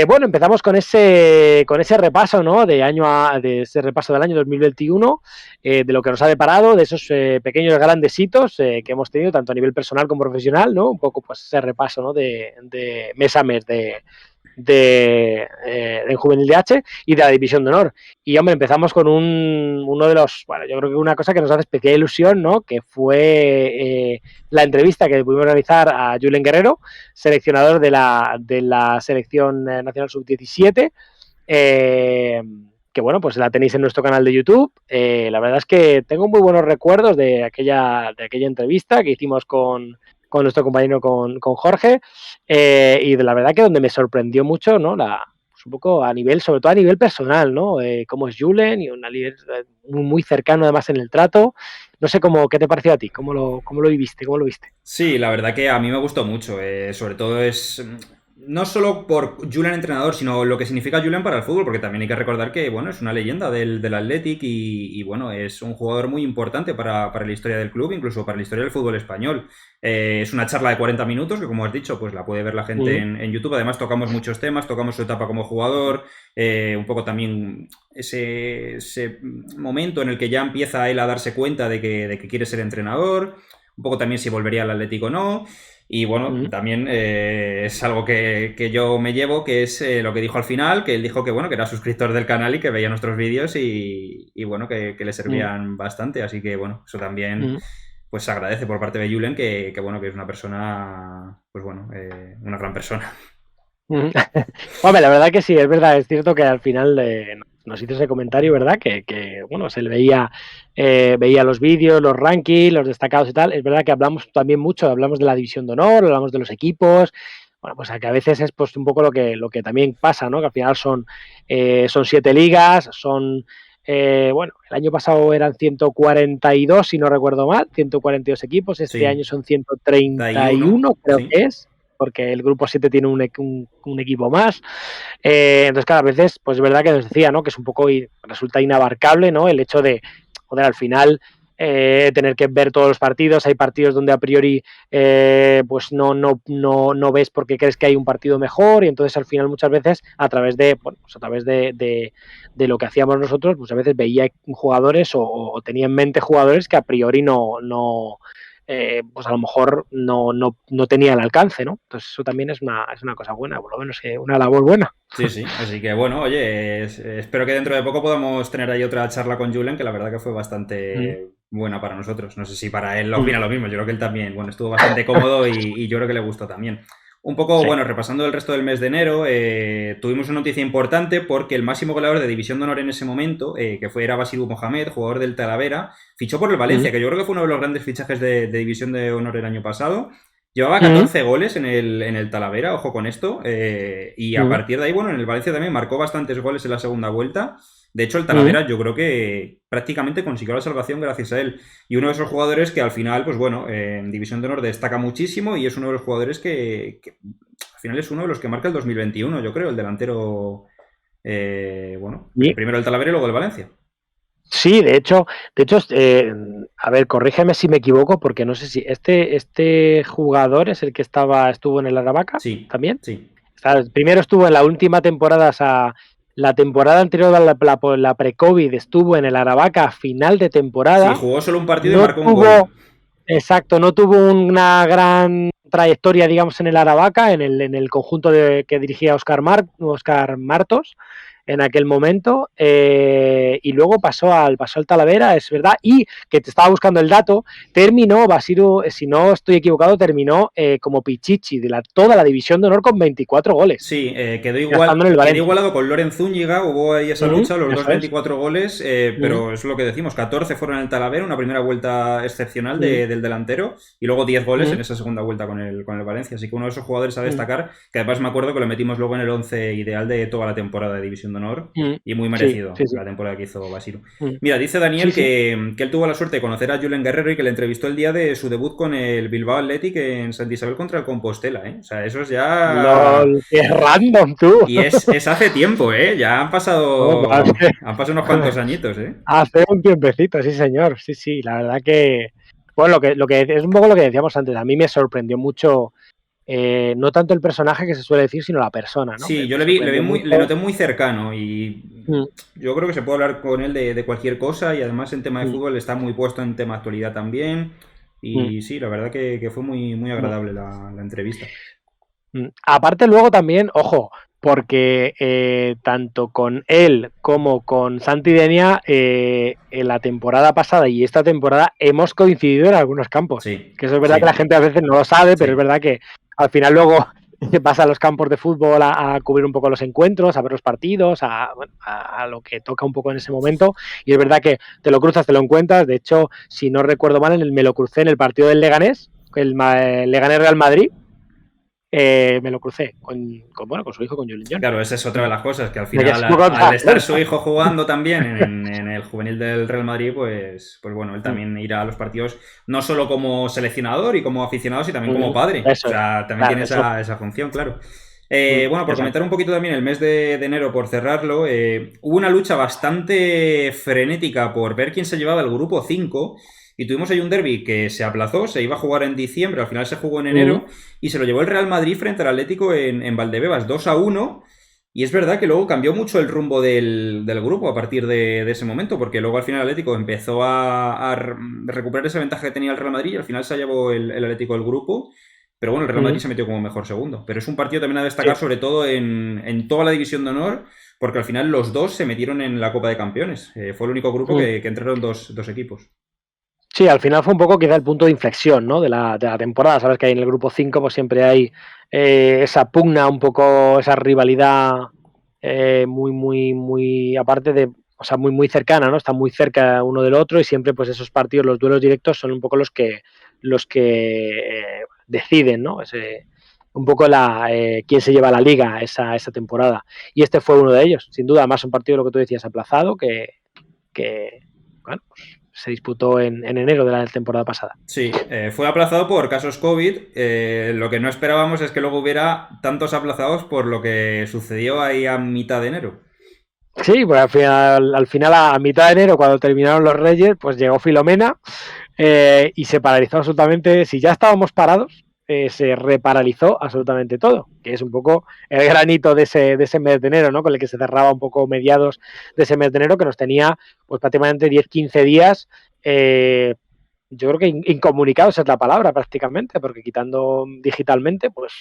Bueno, empezamos con ese repaso, ¿no? De ese repaso del año 2021, de lo que nos ha deparado, de esos pequeños grandes hitos que hemos tenido, tanto a nivel personal como profesional, ¿no? Un poco, pues, ese repaso, ¿no? De mes a mes de Juvenil de H y de la División de Honor. Y, hombre, empezamos con uno de los, bueno, yo creo que una cosa que nos hace especial ilusión, ¿no? Que fue la entrevista que pudimos realizar a Julen Guerrero, seleccionador de la selección nacional sub-17, que, bueno, pues la tenéis en nuestro canal de YouTube. La verdad es que tengo muy buenos recuerdos de aquella entrevista que hicimos con nuestro compañero, con Jorge, y de la verdad que donde me sorprendió mucho, ¿no? Pues un poco a nivel, sobre todo a nivel personal, ¿no? Cómo es Julen y un nivel muy cercano además en el trato. No sé qué te pareció a ti, cómo lo viviste, cómo lo viste. Sí, la verdad que a mí me gustó mucho. Sobre todo es no solo por Julen entrenador, sino lo que significa Julen para el fútbol, porque también hay que recordar que bueno, es una leyenda del Athletic y, bueno, es un jugador muy importante para la historia del club, incluso para la historia del fútbol español. Es una charla de 40 minutos que, como has dicho, pues la puede ver la gente en YouTube. Además, tocamos muchos temas, tocamos su etapa como jugador, un poco también ese momento en el que ya empieza él a darse cuenta de que quiere ser entrenador, un poco también si volvería al Atlético o no. Y bueno, también es algo que yo me llevo, que es lo que dijo al final, que él dijo que bueno, que era suscriptor del canal y que veía nuestros vídeos y bueno, que le servían bastante. Así que bueno, eso también pues se agradece por parte de Julen, que bueno, que es una persona, pues bueno, una gran persona. Hombre, la verdad que sí, es verdad, es cierto que al final nos hizo ese comentario, ¿verdad? Que bueno, se le veía los vídeos, los rankings, los destacados y tal. Es verdad que hablamos también mucho, hablamos de la división de honor, hablamos de los equipos. Bueno, pues que a veces es pues un poco lo que también pasa, ¿no? Que al final son 7 ligas, bueno, el año pasado eran 142, si no recuerdo mal, 142 equipos, este Sí, año son 31, 131, creo sí. que es, porque el grupo 7 tiene un equipo más. Entonces, claro, a veces, pues es verdad que nos decía, ¿no? Que es un poco, resulta inabarcable, ¿no? El hecho de, joder, al final tener que ver todos los partidos. Hay partidos donde a priori pues no ves porque crees que hay un partido mejor, y entonces al final muchas veces a través bueno, pues a través de lo que hacíamos nosotros, pues a veces veía jugadores o tenía en mente jugadores que a priori pues a lo mejor no tenía el alcance, ¿no? Entonces eso también es una cosa buena, por lo menos una labor buena. Sí, sí, así que bueno, oye, espero que dentro de poco podamos tener ahí otra charla con Julen, que la verdad que fue Mm, bastante buena para nosotros. No sé si para él mm, opina lo mismo, yo creo que él también, bueno, estuvo bastante cómodo y yo creo que le gustó también. Un poco, sí. bueno, repasando el resto del mes de enero, tuvimos una noticia importante porque el máximo goleador de División de Honor en ese momento, era Basiru Mohamed, jugador del Talavera, fichó por el Mm, Valencia, que yo creo que fue uno de los grandes fichajes de División de Honor el año pasado. Llevaba mm, 14 goles en el Talavera, ojo con esto. Y a mm, partir de ahí, bueno, en el Valencia también marcó bastantes goles en la segunda vuelta. De hecho, el mm. Talavera yo creo que prácticamente consiguió la salvación gracias a él. Y uno de esos jugadores que al final, pues bueno, en División de Honor destaca muchísimo y es uno de los jugadores que al final es uno de los que marca el 2021, yo creo, el delantero, bueno, Y, primero el Talavera y luego el Valencia. sí, de hecho, a ver, corrígeme si me equivoco, porque no sé si este jugador es el que estuvo en el Aravaca Sí, también. sí. Primero estuvo en la última temporada, o sea, la temporada anterior a la pre-COVID estuvo en el Aravaca a final de Sí, temporada. jugó solo un partido y No marcó un gol. tuvo, exacto, no tuvo una gran trayectoria, digamos, en el Aravaca, en el conjunto que dirigía Óscar Martos en aquel momento, y luego pasó al Talavera, es verdad, y que te estaba buscando el dato, terminó, Basiru, si no estoy equivocado, terminó como Pichichi de toda la división de honor con 24 goles, Sí, ya estando en el quedó Valencia. igualado con Loren Zúñiga, hubo ahí esa lucha, los dos Eso es. 24 goles, pero es lo que decimos, 14 fueron en el Talavera, una primera vuelta excepcional del delantero, y luego 10 goles en esa segunda vuelta con el Valencia, así que uno de esos jugadores a destacar, que además me acuerdo que lo metimos luego en el 11 ideal de toda la temporada de División de Honor, y muy Sí, merecido sí, sí. la temporada que hizo Basiru. Mm. Mira, dice Sí, Daniel sí. que él tuvo la suerte de conocer a Julen Guerrero y que le entrevistó el día de su debut con el Bilbao Athletic en Santa Isabel contra el Compostela, ¿eh? O sea, eso es ya... LOL, qué random, tú. Y es hace tiempo, ¿eh? Ya han Oh, pasado, vale. han pasado unos cuantos añitos, ¿eh? Hace un tiempecito, sí, señor. Sí, sí, la verdad que. Bueno, es un poco lo que decíamos antes. A mí me sorprendió mucho no tanto el personaje que se suele decir, sino la persona, ¿no? Sí, yo Me le sorprendió mucho. noté muy cercano y Mm, yo creo que se puede hablar con él de cualquier cosa y además en tema de mm, fútbol está muy puesto en tema de actualidad también. mm, Y sí, la verdad que fue muy mm. agradable la entrevista. Aparte luego también, ojo, porque tanto con él como con Santi Denia, en la temporada pasada y esta temporada hemos coincidido en algunos campos. Sí, Que eso es verdad que la sí, gente a veces no lo sabe, pero es sí. verdad que al final luego se pasa a los campos de fútbol a cubrir un poco los encuentros, a ver los partidos, bueno, a lo que toca un poco en ese momento. Y es verdad que te lo cruzas, te lo encuentras. De hecho, si no recuerdo mal, me lo crucé en el partido del Leganés, el Leganés Real Madrid. Me lo crucé bueno, con su hijo, con Julian John. Claro, esa es otra de las cosas, que al Que final, es un poco al otra estar su cosa. hijo jugando también en el juvenil del Real Madrid, pues bueno, él también irá a los partidos no solo como seleccionador y como aficionado, sino también como padre. O Eso es, sea, también claro, tiene eso. esa función, claro. Bueno, por comentar Exacto. un poquito también el mes de enero, por cerrarlo, hubo una lucha bastante frenética por ver quién se llevaba el grupo 5 y tuvimos ahí un derbi que se aplazó, se iba a jugar en diciembre, al final se jugó en enero y se lo llevó el Real Madrid frente al Atlético en Valdebebas, 2-1. Y es verdad que luego cambió mucho el rumbo del grupo a partir de ese momento, porque luego al final el Atlético empezó a recuperar esa ventaja que tenía el Real Madrid y al final se llevó el Atlético del grupo. Pero bueno, el Real Madrid se metió como mejor segundo. Pero es un partido también a destacar, Sí. sobre todo en toda la división de honor, porque al final los dos se metieron en la Copa de Campeones. Fue el único grupo que entraron dos equipos. Sí, al final fue un poco quizá el punto de inflexión, ¿no? de la temporada. Sabes que ahí en el grupo 5 pues siempre hay esa pugna, un poco esa rivalidad muy aparte de, o sea, muy cercana, ¿no? Están muy cerca uno del otro y siempre pues esos partidos, los duelos directos son un poco los que deciden, ¿no? Un poco quién se lleva la liga esa temporada. Y este fue uno de ellos, sin duda. Además, un partido, lo que tú decías, aplazado, que bueno, pues se disputó en enero de la temporada pasada. Sí, fue aplazado por casos COVID. Lo que no esperábamos es que luego hubiera tantos aplazados por lo que sucedió ahí a mitad de enero. Sí, pues al final a mitad de enero, cuando terminaron los Reyes, pues llegó Filomena y se paralizó absolutamente. Si ya estábamos parados, se reparalizó absolutamente todo, que es un poco el granito de ese mes de enero, ¿no? Con el que se cerraba un poco mediados de ese mes de enero, que nos tenía pues prácticamente 10-15 días. Yo creo que incomunicados es la palabra prácticamente, porque quitando digitalmente, pues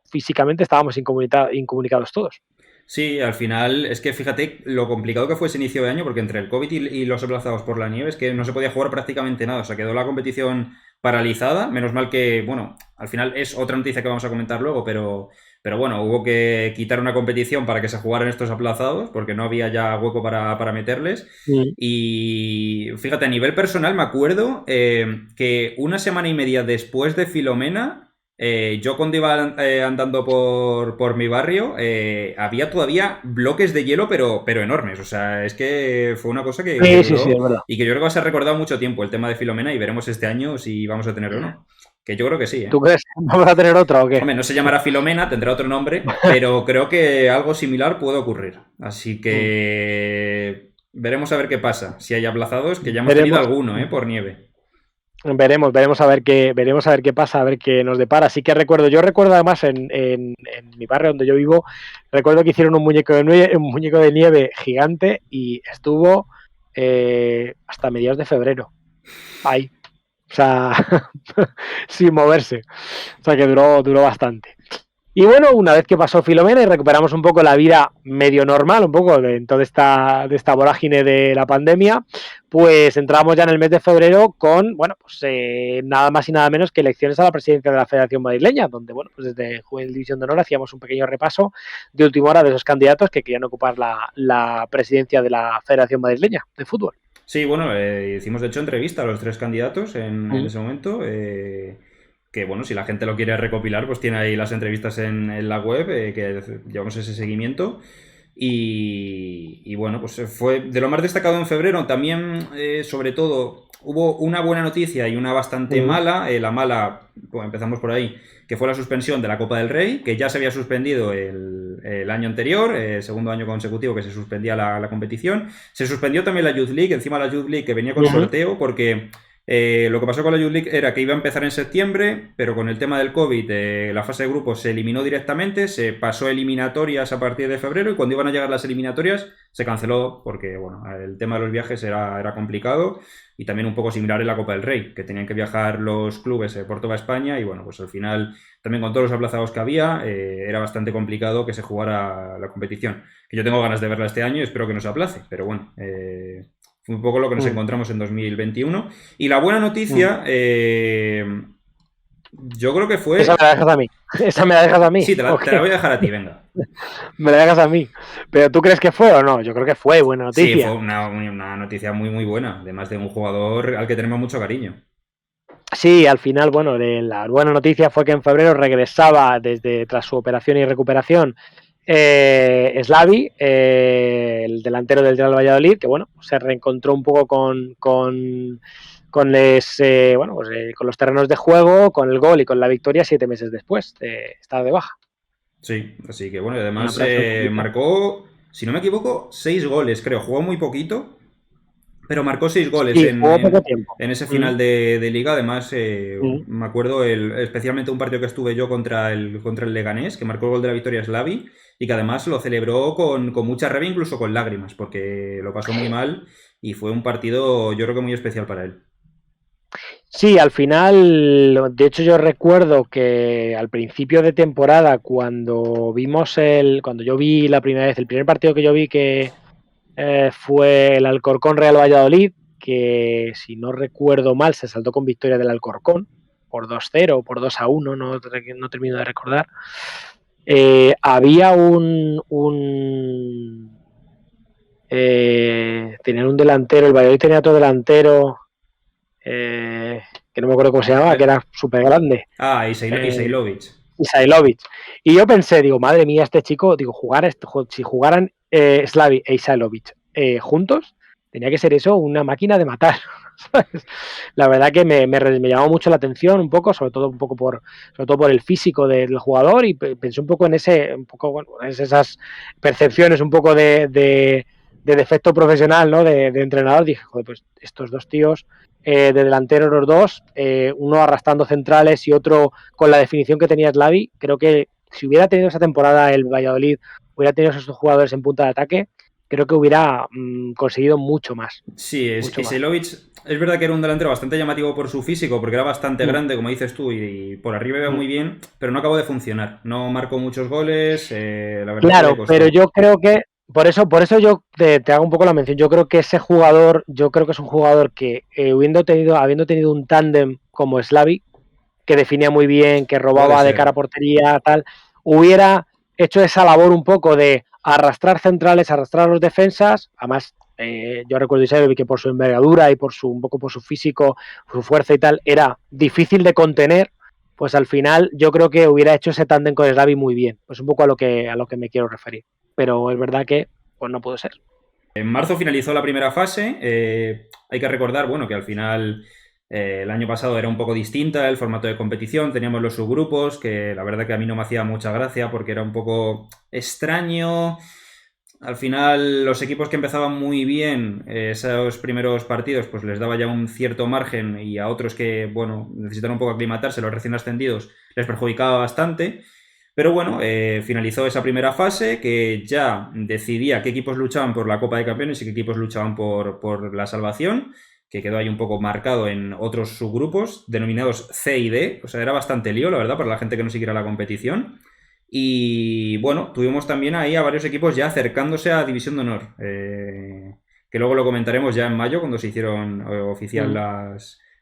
físicamente estábamos incomunicados todos. Sí, al final es que fíjate lo complicado que fue ese inicio de año, porque entre el COVID y los aplazados por la nieve es que no se podía jugar prácticamente nada. O sea, quedó la competición paralizada. Menos mal que, bueno, al final es otra noticia que vamos a comentar luego, pero bueno, hubo que quitar una competición para que se jugaran estos aplazados, porque no había ya hueco para meterles. Mm. Y fíjate, a nivel personal me acuerdo que una semana y media después de Filomena. Yo cuando iba andando por mi barrio, había todavía bloques de hielo, pero enormes. O sea, es que fue una cosa que Sí, duró es verdad. y que yo creo que va a ser recordado mucho tiempo el tema de Filomena y veremos este año si vamos a tenerlo o no. Que yo creo que sí, ¿Tú ¿eh? crees que vamos a tener otra o qué? Hombre, no se llamará Filomena, tendrá otro nombre, pero creo que algo similar puede ocurrir. Así que veremos a ver qué pasa. Si hay aplazados, que ya hemos tenido Veremos, alguno, ¿eh? Por nieve. veremos a ver qué pasa, a ver qué nos depara. Sí que yo recuerdo además en mi barrio donde yo vivo, recuerdo que hicieron un muñeco de nieve gigante y estuvo hasta mediados de febrero. Ahí. O sea, sin moverse. O sea que duró bastante. Y bueno, una vez que pasó Filomena y recuperamos un poco la vida medio normal, un poco de toda esta vorágine de la pandemia, pues entramos ya en el mes de febrero con, bueno, pues nada más y nada menos que elecciones a la presidencia de la Federación Madrileña, donde, bueno, pues desde Juvenil División de Honor hacíamos un pequeño repaso de última hora de esos candidatos que querían ocupar la presidencia de la Federación Madrileña de fútbol. Sí, bueno, hicimos de hecho entrevista a los tres candidatos en ese momento. Que bueno, si la gente lo quiere recopilar, pues tiene ahí las entrevistas en la web, que llevamos ese seguimiento. Y bueno, pues fue de lo más destacado en febrero. También, sobre todo, hubo una buena noticia y una bastante mala. La mala, pues empezamos por ahí, que fue la suspensión de la Copa del Rey, que ya se había suspendido el año anterior, segundo año consecutivo que se suspendía la competición. Se suspendió también la Youth League, encima la Youth League que venía con sorteo, porque Lo que pasó con la Youth League era que iba a empezar en septiembre, pero con el tema del COVID, la fase de grupos se eliminó directamente, se pasó eliminatorias a partir de febrero y cuando iban a llegar las eliminatorias se canceló porque, bueno, el tema de los viajes era complicado y también un poco similar en la Copa del Rey, que tenían que viajar los clubes por toda España y, bueno, pues al final, también con todos los aplazados que había, era bastante complicado que se jugara la competición. Que yo tengo ganas de verla este año y espero que no se aplace, pero bueno, fue un poco lo que nos encontramos en 2021. Y la buena noticia, yo creo que fue... Esa me la dejas a mí. Esa me la dejas a mí. Sí, te la voy a dejar a ti, venga. Me la dejas a mí. ¿Pero tú crees que fue o no? Yo creo que fue buena noticia. Sí, fue una noticia muy, muy buena. Además de un jugador al que tenemos mucho cariño. Sí, al final, bueno, la buena noticia fue que en febrero regresaba tras su operación y recuperación Slavi, el delantero del Real Valladolid, que bueno, se reencontró un poco con los terrenos de juego, con el gol y con la victoria 7 meses después de estar de baja. Sí, así que bueno, y además Una marcó, si no me equivoco, 6 goles, creo. Jugó muy poquito, pero marcó 6 goles Sí, jugó poco tiempo. en ese final de liga. Además, me acuerdo especialmente un partido que estuve yo contra el Leganés, que marcó el gol de la victoria Slavi, y que además lo celebró con mucha rabia, incluso con lágrimas, porque lo pasó muy mal y fue un partido, yo creo que muy especial para él. Sí, al final, de hecho yo recuerdo que al principio de temporada, cuando yo vi la primera vez, el primer partido que yo vi que fue el Alcorcón Real Valladolid, que si no recuerdo mal se saltó con victoria del Alcorcón por 2-0 o por 2-1, no termino de recordar. Había tenían un delantero, el Valladolid tenía otro delantero que no me acuerdo cómo se llamaba, que era súper grande. Isailovic. Isailovic. Y yo pensé, digo, madre mía, este chico, digo, si jugaran Slavi e Isailovic juntos, tenía que ser eso una máquina de matar. ¿Sabes? La verdad que me llamó mucho la atención un poco, sobre todo por el físico del jugador y pensé un poco en esas percepciones un poco de defecto profesional, ¿no? De entrenador. Dije, joder, pues estos dos tíos de delantero los dos, uno arrastrando centrales y otro con la definición que tenía Slavi. Creo que si hubiera tenido esa temporada el Valladolid, hubiera tenido esos dos jugadores en punta de ataque, creo que hubiera conseguido mucho más. Sí, Isailovic es verdad que era un delantero bastante llamativo por su físico, porque era bastante grande, como dices tú, y por arriba iba muy bien, pero no acabó de funcionar. No marcó muchos goles, la verdad. Claro, pero yo creo que por eso yo te hago un poco la mención. Yo creo que ese jugador, es un jugador que habiendo tenido un tándem como Slavi, que definía muy bien, que robaba de cara a portería, tal, hubiera hecho esa labor un poco de arrastrar centrales, arrastrar los defensas. Además, yo recuerdo que por su envergadura y un poco por su físico, su fuerza y tal, era difícil de contener. Pues al final yo creo que hubiera hecho ese tándem con Slavi muy bien. Pues un poco a lo que me quiero referir. Pero es verdad que pues no pudo ser. En marzo finalizó la primera fase. Hay que recordar, bueno, que al final el año pasado era un poco distinta el formato de competición. Teníamos los subgrupos, que la verdad que a mí no me hacía mucha gracia porque era un poco extraño. Al final, los equipos que empezaban muy bien esos primeros partidos, pues les daba ya un cierto margen y a otros que, bueno, necesitan un poco aclimatarse, los recién ascendidos, les perjudicaba bastante. Pero bueno, finalizó esa primera fase que ya decidía qué equipos luchaban por la Copa de Campeones y qué equipos luchaban por la salvación, que quedó ahí un poco marcado en otros subgrupos denominados C y D. O sea, era bastante lío, la verdad, para la gente que no siguiera la competición. Y bueno, tuvimos también ahí a varios equipos ya acercándose a División de Honor, que luego lo comentaremos ya en mayo cuando se hicieron oficial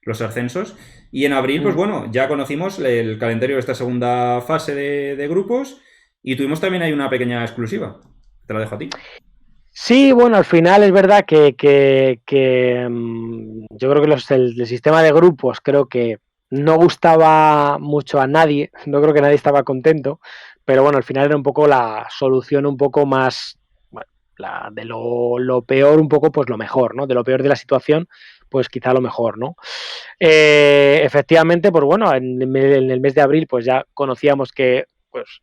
los ascensos. Y en abril, pues bueno, ya conocimos el calendario de esta segunda fase de grupos y tuvimos también ahí una pequeña exclusiva. Te la dejo a ti. Sí, bueno, al final es verdad que yo creo que el sistema de grupos creo que no gustaba mucho a nadie, no creo que nadie estaba contento, pero bueno, al final era un poco la solución un poco más, bueno, de lo peor un poco, pues lo mejor, ¿no? De lo peor de la situación, pues quizá lo mejor, ¿no? Efectivamente, pues bueno, en el mes de abril pues ya conocíamos que, pues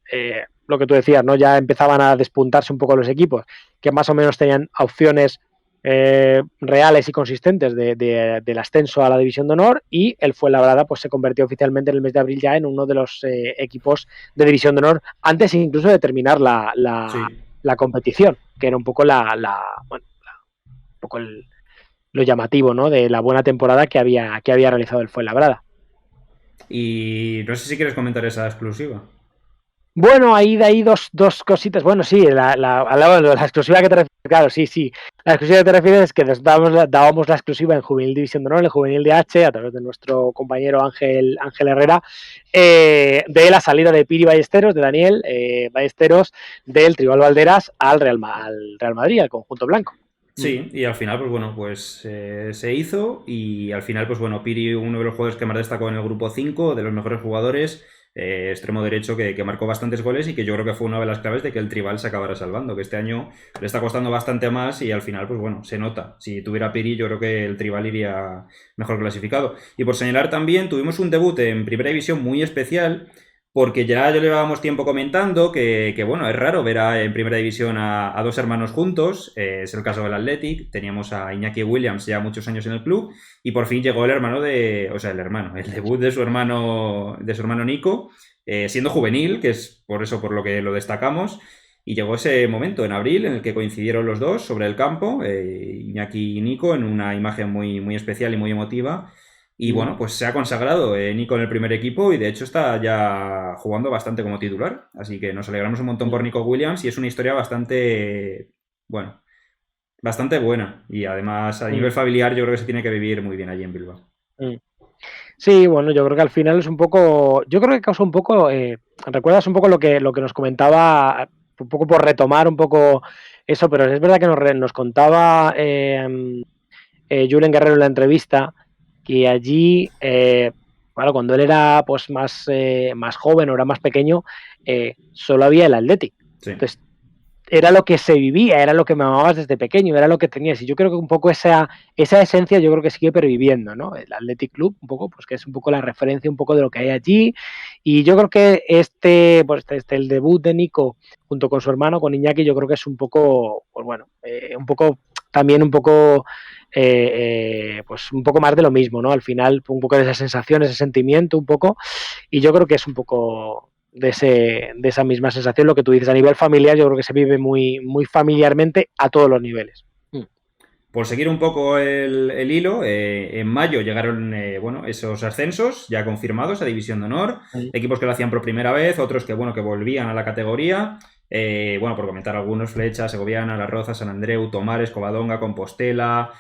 lo que tú decías, ¿no? Ya empezaban a despuntarse un poco los equipos que más o menos tenían opciones reales y consistentes del ascenso a la División de Honor, y el Fuenlabrada pues se convirtió oficialmente en el mes de abril ya en uno de los equipos de División de Honor, antes incluso de terminar Sí. la competición, que era un poco bueno, un poco lo llamativo, ¿no?, de la buena temporada que había realizado el Fuenlabrada. Y no sé si quieres comentar esa exclusiva. Bueno, ahí de ahí dos cositas. Bueno, sí, la exclusiva que te refieres, claro, sí. La exclusiva que te refieres es que nos dábamos la exclusiva en Juvenil División de Honor, en Juvenil DH, a través de nuestro compañero Ángel Herrera, de la salida de Piri Ballesteros, de Daniel Ballesteros, del Tribal Valderas al Real Madrid, al conjunto blanco. Sí, y al final, pues bueno, pues se hizo y al final, pues bueno, Piri, uno de los jugadores que más destacó en el grupo 5, de los mejores jugadores, extremo derecho que marcó bastantes goles y que yo creo que fue una de las claves de que el Tribal se acabara salvando, que este año le está costando bastante más y al final, pues bueno, se nota. Si tuviera Piri, yo creo que el Tribal iría mejor clasificado. Y por señalar también, tuvimos un debut en Primera División muy especial porque ya llevábamos tiempo comentando que, bueno, es raro ver en Primera División a dos hermanos juntos. Es el caso del Athletic. Teníamos a Iñaki Williams ya muchos años en el club. Y por fin llegó el debut de su hermano Nico, siendo juvenil, que es por eso por lo que lo destacamos. Y llegó ese momento en abril en el que coincidieron los dos sobre el campo, Iñaki y Nico, en una imagen muy, muy especial y muy emotiva. Y bueno, pues se ha consagrado Nico en el primer equipo y de hecho está ya jugando bastante como titular. Así que nos alegramos un montón por Nico Williams y es una historia bastante, bueno, bastante buena. Y además a nivel familiar yo creo que se tiene que vivir muy bien allí en Bilbao. Sí, bueno, yo creo que al final es un poco, yo creo que causa un poco, recuerdas un poco lo que nos comentaba, un poco por retomar un poco eso, pero es verdad que nos contaba Julen Guerrero en la entrevista que allí, claro, cuando él era pues más joven o era más pequeño, solo había el Athletic. Sí. Entonces, era lo que se vivía, era lo que me amabas desde pequeño, era lo que tenías. Y yo creo que un poco esa esencia yo creo que sigue perviviendo, ¿no? El Athletic Club, un poco, pues que es un poco la referencia un poco de lo que hay allí. Y yo creo que el debut de Nico junto con su hermano, con Iñaki, yo creo que es un poco, pues bueno, también un poco pues un poco más de lo mismo, ¿no? Al final, un poco de esa sensación, ese sentimiento, un poco, y yo creo que es un poco de esa misma sensación, lo que tú dices a nivel familiar, yo creo que se vive muy, muy familiarmente a todos los niveles. Por seguir un poco el hilo, en mayo llegaron esos ascensos ya confirmados a División de Honor, equipos que lo hacían por primera vez, otros que volvían a la categoría. Por comentar algunos: Flecha, Segoviana, La Roza, San Andreu, Tomares, Covadonga, Compostela.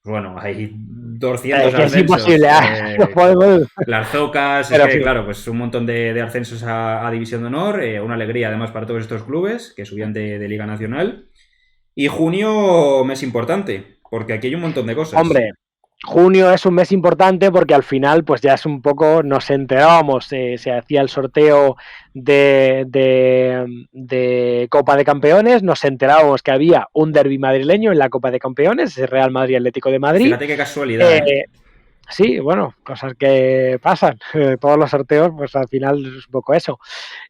Bueno, hay 200 que ascensos. Es imposible, Las Zocas, es que, sí, claro, pues un montón de ascensos a División de Honor. Una alegría además para todos estos clubes que subían de Liga Nacional. Y junio, mes importante, porque aquí hay un montón de cosas. Hombre, junio es un mes importante porque al final pues ya es un poco, nos enterábamos, se hacía el sorteo de Copa de Campeones, nos enterábamos que había un derbi madrileño en la Copa de Campeones, el Real Madrid Atlético de Madrid. Fíjate qué casualidad, Sí, bueno, cosas que pasan. Todos los sorteos, pues al final es un poco eso.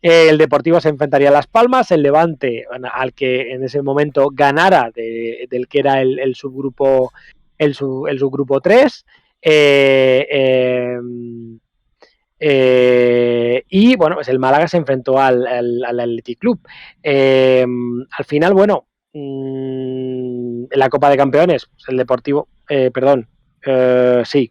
El Deportivo se enfrentaría a Las Palmas, el Levante, al que en ese momento ganara del que era el subgrupo, el subgrupo 3. Y bueno, pues el Málaga se enfrentó al Athletic Club. Al final, bueno, en la Copa de Campeones, pues el Deportivo, sí.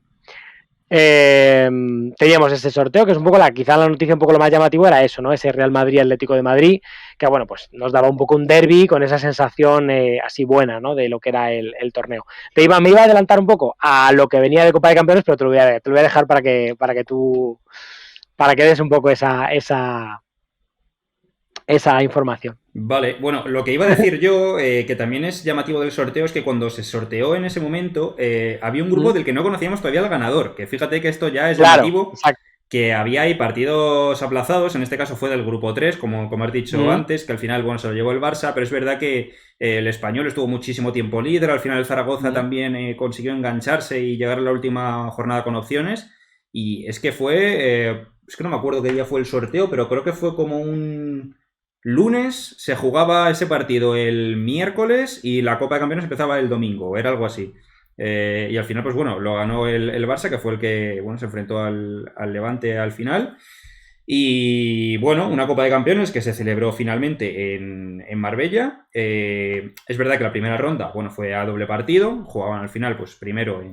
Teníamos ese sorteo, que es un poco quizá la noticia un poco lo más llamativo era eso, ¿no? Ese Real Madrid Atlético de Madrid, que bueno, pues nos daba un poco un derbi con esa sensación así buena, ¿no? De lo que era el torneo. Me iba a adelantar un poco a lo que venía de Copa de Campeones, pero te lo voy a dejar para que des un poco esa información. Vale, bueno, lo que iba a decir yo, que también es llamativo del sorteo, es que cuando se sorteó en ese momento, había un grupo del que no conocíamos todavía al ganador, que fíjate que esto ya es llamativo, exacto, que había ahí partidos aplazados, en este caso fue del grupo 3, como has dicho antes, que al final, se lo llevó el Barça, pero es verdad que el Español estuvo muchísimo tiempo líder, al final el Zaragoza también consiguió engancharse y llegar a la última jornada con opciones, y es que fue, es que no me acuerdo qué día fue el sorteo, pero creo que fue como un lunes, se jugaba ese partido el miércoles y la Copa de Campeones empezaba el domingo, era algo así. Y al final, pues bueno, lo ganó el Barça, que fue el que bueno, se enfrentó al Levante al final. Y bueno, una Copa de Campeones que se celebró finalmente en Marbella. Es verdad que la primera ronda, bueno, fue a doble partido. Jugaban al final, pues primero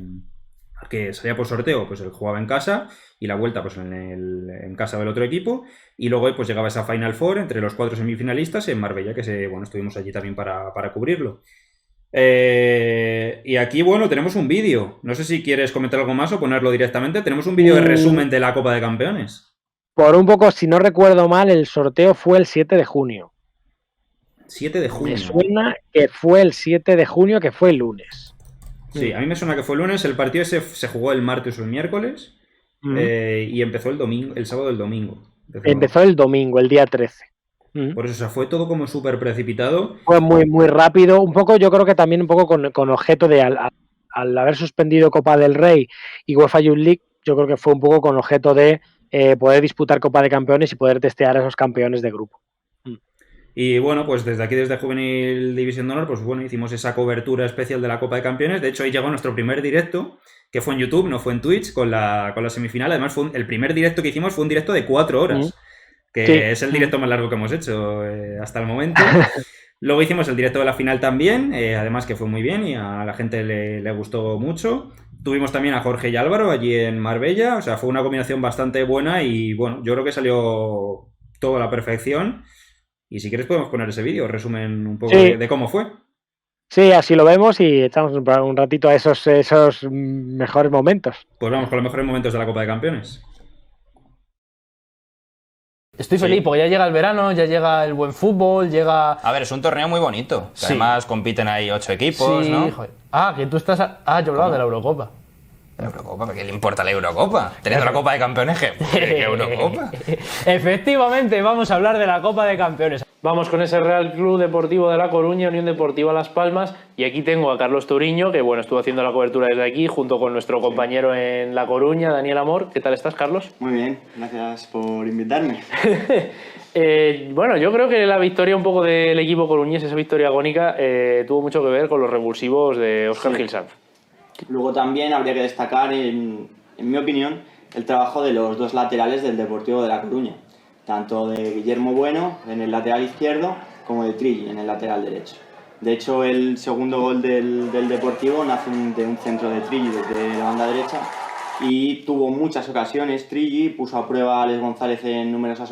que salía por sorteo, pues él jugaba en casa y la vuelta pues en casa del otro equipo. Y luego pues llegaba esa Final Four entre los 4 semifinalistas en Marbella, que bueno, estuvimos allí también para cubrirlo. Y aquí, bueno, tenemos un vídeo. No sé si quieres comentar algo más o ponerlo directamente. Tenemos un vídeo de resumen de la Copa de Campeones. Por un poco, si no recuerdo mal, el sorteo fue el 7 de junio. 7 de junio. Me suena que fue el 7 de junio, que fue el lunes. Sí, a mí me suena que fue el lunes. El partido ese se jugó el martes o el miércoles. Y empezó el sábado del domingo. Empezó el domingo, el día 13. Por eso, o sea, fue todo como súper precipitado. Fue muy, muy rápido. Un poco, yo creo que también un poco con objeto de al haber suspendido Copa del Rey y UEFA Youth League, yo creo que fue un poco con objeto de poder disputar Copa de Campeones y poder testear a esos campeones de grupo. Y bueno, pues desde aquí, desde Juvenil División de Honor, pues bueno, hicimos esa cobertura especial de la Copa de Campeones. De hecho, ahí llegó nuestro primer directo, que fue en YouTube, no fue en Twitch, con la semifinal. Además, el primer directo que hicimos fue un directo de 4 horas, que sí, es el directo más largo que hemos hecho hasta el momento. Luego hicimos el directo de la final también, además que fue muy bien y a la gente le gustó mucho. Tuvimos también a Jorge y Álvaro allí en Marbella, o sea, fue una combinación bastante buena y bueno, yo creo que salió todo a la perfección. Y si quieres podemos poner ese vídeo, resumen un poco de cómo fue. Sí, así lo vemos y echamos un ratito a esos mejores momentos. Pues vamos con los mejores momentos de la Copa de Campeones. Estoy feliz porque ya llega el verano, ya llega el buen fútbol, llega... A ver, es un torneo muy bonito. Que además compiten ahí 8 equipos, sí, ¿no? Joder. Que tú estás... yo hablaba de la Eurocopa. ¿La Eurocopa? ¿Qué le importa la Eurocopa? Teniendo la Copa de Campeones, ¿qué Eurocopa? Efectivamente, vamos a hablar de la Copa de Campeones. Vamos con ese Real Club Deportivo de La Coruña, Unión Deportiva Las Palmas, y aquí tengo a Carlos Touriño, que bueno, estuvo haciendo la cobertura desde aquí, junto con nuestro compañero en La Coruña, Daniel Amor. ¿Qué tal estás, Carlos? Muy bien, gracias por invitarme. Bueno, yo creo que la victoria un poco del equipo coruñés, esa victoria agónica, tuvo mucho que ver con los revulsivos de Óscar Gil Sanz. Luego también habría que destacar, en mi opinión, el trabajo de los dos laterales del Deportivo de La Coruña, tanto de Guillermo Bueno en el lateral izquierdo como de Trilli en el lateral derecho. De hecho, el segundo gol del Deportivo nace de un centro de Trilli desde la banda derecha y tuvo muchas ocasiones. Trilli puso a prueba a Alex González en numerosas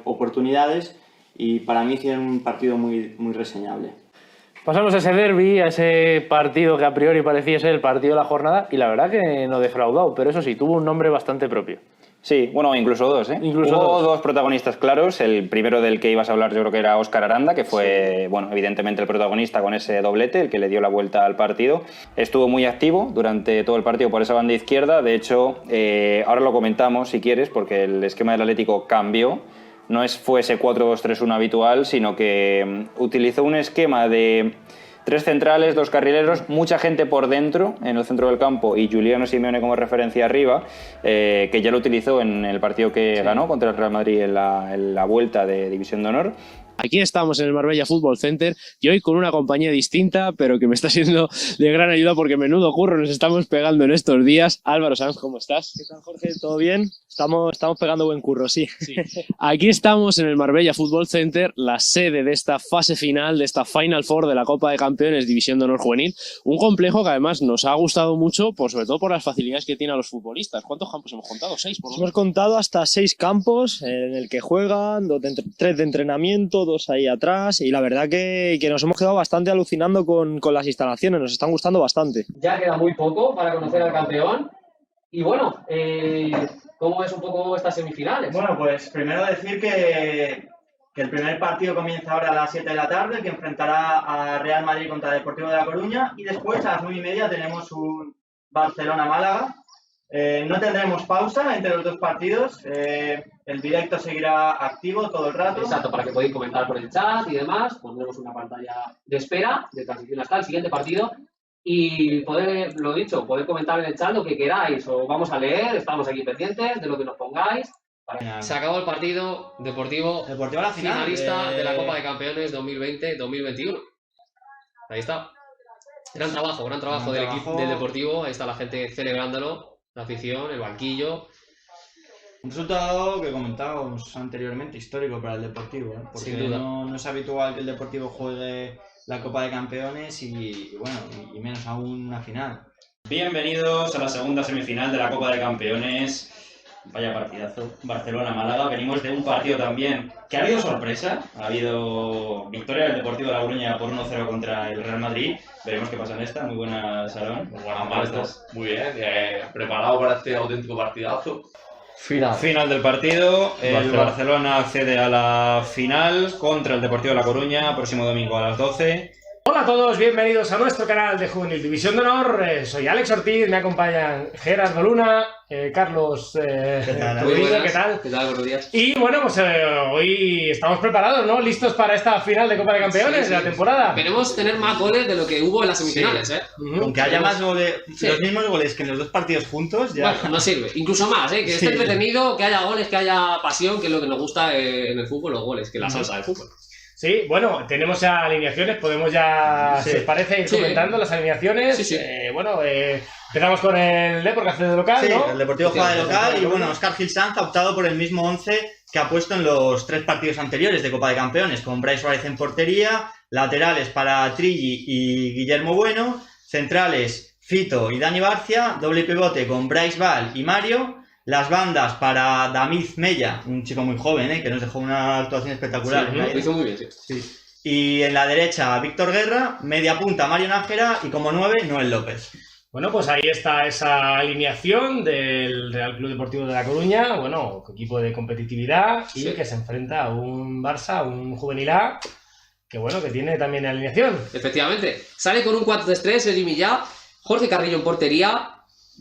oportunidades y para mí hicieron un partido muy, muy reseñable. Pasamos a ese derbi, a ese partido que a priori parecía ser el partido de la jornada y la verdad que no defraudó, pero eso sí, tuvo un nombre bastante propio. Sí, bueno, incluso dos, ¿eh? Hubo dos protagonistas claros. El primero del que ibas a hablar yo creo que era Óscar Aranda, que fue, bueno, evidentemente el protagonista con ese doblete, el que le dio la vuelta al partido. Estuvo muy activo durante todo el partido por esa banda izquierda. De hecho, ahora lo comentamos si quieres, porque el esquema del Atlético cambió. No fue ese 4-2-3-1 habitual, sino que utilizó un esquema de 3 centrales, 2 carrileros, mucha gente por dentro, en el centro del campo, y Giuliano Simeone como referencia arriba, que ya lo utilizó en el partido que ganó contra el Real Madrid en la vuelta de División de Honor. Aquí estamos en el Marbella Football Center y hoy con una compañía distinta, pero que me está siendo de gran ayuda porque menudo curro nos estamos pegando en estos días. Álvaro Sanz, ¿cómo estás? ¿Qué tal, Jorge? ¿Todo bien? Estamos pegando buen curro, sí. Aquí estamos en el Marbella Football Center, la sede de esta fase final, de esta Final Four de la Copa de Campeones División de Honor Juvenil. Un complejo que además nos ha gustado mucho, sobre todo por las facilidades que tiene a los futbolistas. ¿Cuántos campos hemos contado? 6, por lo menos. Hemos contado hasta 6 campos en el que juegan, 3 de entrenamiento, 2 ahí atrás, y la verdad que nos hemos quedado bastante alucinando con las instalaciones, nos están gustando bastante. Ya queda muy poco para conocer al campeón y bueno, ¿cómo es un poco estas semifinales? Bueno, pues primero decir que el primer partido comienza ahora a las 7 de la tarde, que enfrentará a Real Madrid contra Deportivo de La Coruña, y después a las 9:30 tenemos un Barcelona-Málaga. No tendremos pausa entre los dos partidos, el directo seguirá activo todo el rato. Exacto, para que podáis comentar por el chat y demás, pondremos una pantalla de espera, de transición hasta el siguiente partido y poder, lo dicho, poder comentar en el chat lo que queráis o vamos a leer, estamos aquí pendientes de lo que nos pongáis Se acabó el partido. Deportivo a la final, finalista de la Copa de Campeones 2020-2021. Ahí está. Gran trabajo del equipo del Deportivo. Ahí está la gente celebrándolo, la afición, el banquillo. Un resultado que comentábamos anteriormente, histórico para el Deportivo, ¿eh? Porque Sin duda. No es habitual que el Deportivo juegue la Copa de Campeones y menos aún una final. Bienvenidos a la segunda semifinal de la Copa de Campeones. Vaya partidazo, Barcelona-Málaga. Venimos de un partido también que ha habido sorpresa. Ha habido victoria del Deportivo de La Coruña por 1-0 contra el Real Madrid. Veremos qué pasa en esta. Muy buena, Salón. Muy buenas, Marcos. Muy bien, preparado para este auténtico partidazo. Final del partido. El Barcelona accede a la final contra el Deportivo de La Coruña, próximo domingo a las 12. Hola a todos, bienvenidos a nuestro canal de Juvenil División de Honor. Soy Alex Ortiz, me acompañan Gerardo Luna, Carlos Rodrigo, ¿qué tal? ¿Qué tal? Buenos días. Y bueno, pues hoy estamos preparados, ¿no? Listos para esta final de Copa de Campeones de la temporada. Esperemos tener más goles de lo que hubo en las semifinales, ¿eh? Aunque haya más goles, los mismos goles que en los dos partidos juntos, ya. Bueno, no sirve. Incluso más, ¿eh? Que esté entretenido, que haya goles, que haya pasión, que es lo que nos gusta en el fútbol, los goles, que la salsa del fútbol. Sí, bueno, tenemos ya alineaciones, podemos ya, si os parece, ir comentando las alineaciones. Empezamos con el Depor, que hace de local, ¿no? El Deportivo juega de local y bueno, Óscar Gil Sanz ha optado por el mismo 11 que ha puesto en los 3 partidos anteriores de Copa de Campeones, con Brais Suárez en portería, laterales para Trilli y Guillermo Bueno, centrales Fito y Dani Barcia, doble pivote con Brais Val y Mario. Las bandas para David Mella, un chico muy joven, que nos dejó una actuación espectacular. Sí, lo hizo muy bien, sí. Y en la derecha, Víctor Guerra, media punta, Mario Nájera y como 9, Noel López. Bueno, pues ahí está esa alineación del Real Club Deportivo de La Coruña, bueno, equipo de competitividad y que se enfrenta a un Barça, un Juvenil A, que bueno, que tiene también alineación. Efectivamente, sale con un 4-3-3, Sergi Millá, Jorge Carrillo en portería,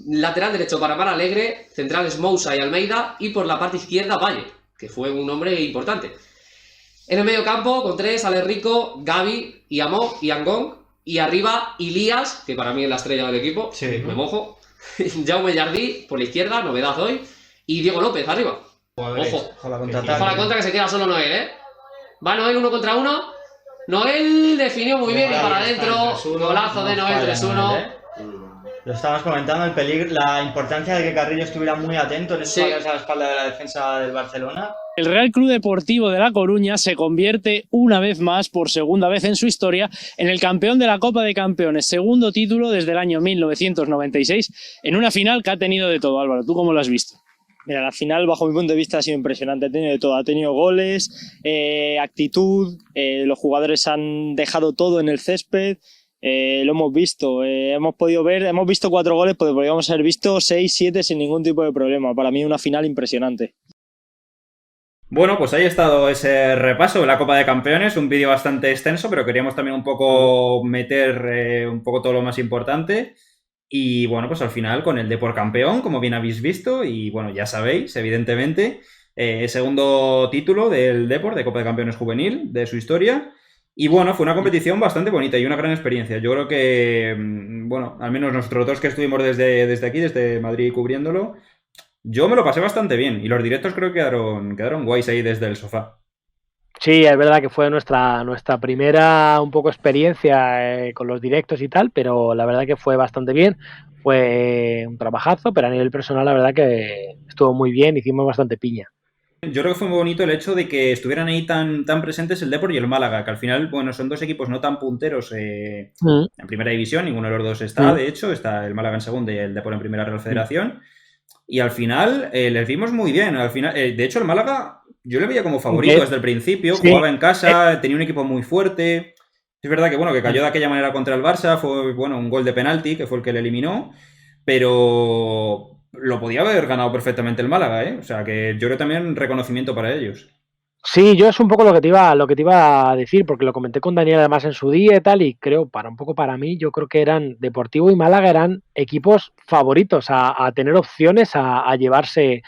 lateral derecho para Mar Alegre, centrales Moussa y Almeida, y por la parte izquierda Valle, que fue un hombre importante. En el medio campo, con 3, sale Rico, Gavi, Iamó y Angón, y arriba Ilías, que para mí es la estrella del equipo, me mojo, Jaume Jardí por la izquierda, novedad hoy, y Diego López arriba. Ojo, la contra que se queda solo Noel, ¿eh? Va Noel 1 contra 1, Noel definió muy bien y para adentro, golazo de Noel 3-1. Lo estábamos comentando, el peligro, la importancia de que Carrillo estuviera muy atento en esos balones a la espalda de la defensa del Barcelona. El Real Club Deportivo de La Coruña se convierte una vez más, por segunda vez en su historia, en el campeón de la Copa de Campeones, segundo título desde el año 1996, en una final que ha tenido de todo. Álvaro, ¿tú cómo lo has visto? Mira, la final, bajo mi punto de vista, ha sido impresionante. Ha tenido de todo. Ha tenido goles, actitud, los jugadores han dejado todo en el césped. Lo hemos visto, hemos visto 4 goles, pero podríamos haber visto 6, 7 sin ningún tipo de problema. Para mí una final impresionante. Bueno, pues ahí ha estado ese repaso de la Copa de Campeones, un vídeo bastante extenso, pero queríamos también un poco meter un poco todo lo más importante. Y bueno, pues al final con el Depor campeón, como bien habéis visto, y bueno, ya sabéis, evidentemente, segundo título del Depor de Copa de Campeones juvenil de su historia. Y bueno, fue una competición bastante bonita y una gran experiencia. Yo creo que, bueno, al menos nosotros dos que estuvimos desde aquí, desde Madrid cubriéndolo, yo me lo pasé bastante bien. Y los directos creo que quedaron guays ahí desde el sofá. Sí, es verdad que fue nuestra primera un poco experiencia con los directos y tal, pero la verdad que fue bastante bien. Fue un trabajazo, pero a nivel personal la verdad que estuvo muy bien, hicimos bastante piña. Yo creo que fue muy bonito el hecho de que estuvieran ahí tan presentes el Depor y el Málaga, que al final, bueno, son dos equipos no tan punteros en primera división, ninguno de los dos está, de hecho, está el Málaga en segunda y el Depor en primera Real Federación, y al final les vimos muy bien, al final, de hecho el Málaga yo le veía como favorito desde el principio, jugaba en casa, tenía un equipo muy fuerte, es verdad que bueno, que cayó de aquella manera contra el Barça, fue bueno un gol de penalti, que fue el que le eliminó, pero lo podía haber ganado perfectamente el Málaga, ¿eh? O sea, que yo creo también reconocimiento para ellos. Sí, yo es un poco lo que te iba a decir, porque lo comenté con Daniel además en su día y tal, y creo, para mí, yo creo que eran Deportivo y Málaga eran equipos favoritos a tener opciones a llevarse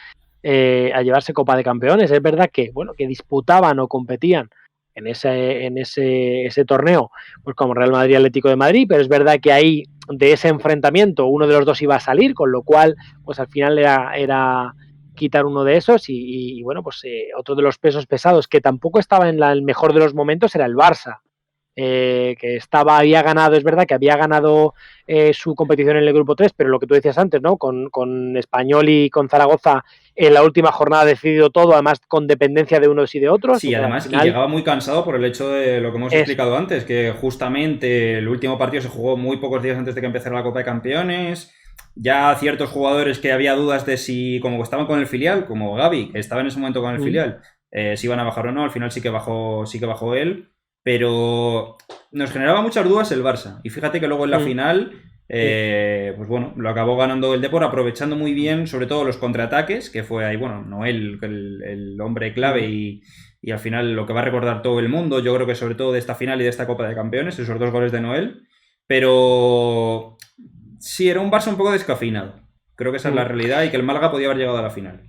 Copa de Campeones. Es verdad que, bueno, que disputaban o competían en ese torneo, pues como Real Madrid y Atlético de Madrid, pero es verdad que ahí de ese enfrentamiento uno de los dos iba a salir, con lo cual pues al final era quitar uno de esos y bueno, pues otro de los pesos pesados que tampoco estaba en el mejor de los momentos era el Barça. Que había ganado, es verdad que había ganado su competición en el grupo 3, pero lo que tú decías antes, ¿no? Con Español y con Zaragoza en la última jornada ha decidido todo, además con dependencia de unos y de otros. Sí, además, y llegaba muy cansado por el hecho de lo que hemos explicado antes, que justamente el último partido se jugó muy pocos días antes de que empezara la Copa de Campeones. Ya ciertos jugadores que había dudas de si, como estaban con el filial, como Gavi, que estaba en ese momento con el filial, si iban a bajar o no, al final sí que bajó él. Pero nos generaba muchas dudas el Barça. Y fíjate que luego en la final, pues bueno, lo acabó ganando el Depor, aprovechando muy bien, sobre todo los contraataques, que fue ahí, bueno, Noel, el hombre clave y al final lo que va a recordar todo el mundo, yo creo que sobre todo de esta final y de esta Copa de Campeones, esos 2 goles de Noel. Pero sí, era un Barça un poco descafeinado. Creo que esa es la realidad y que el Málaga podía haber llegado a la final.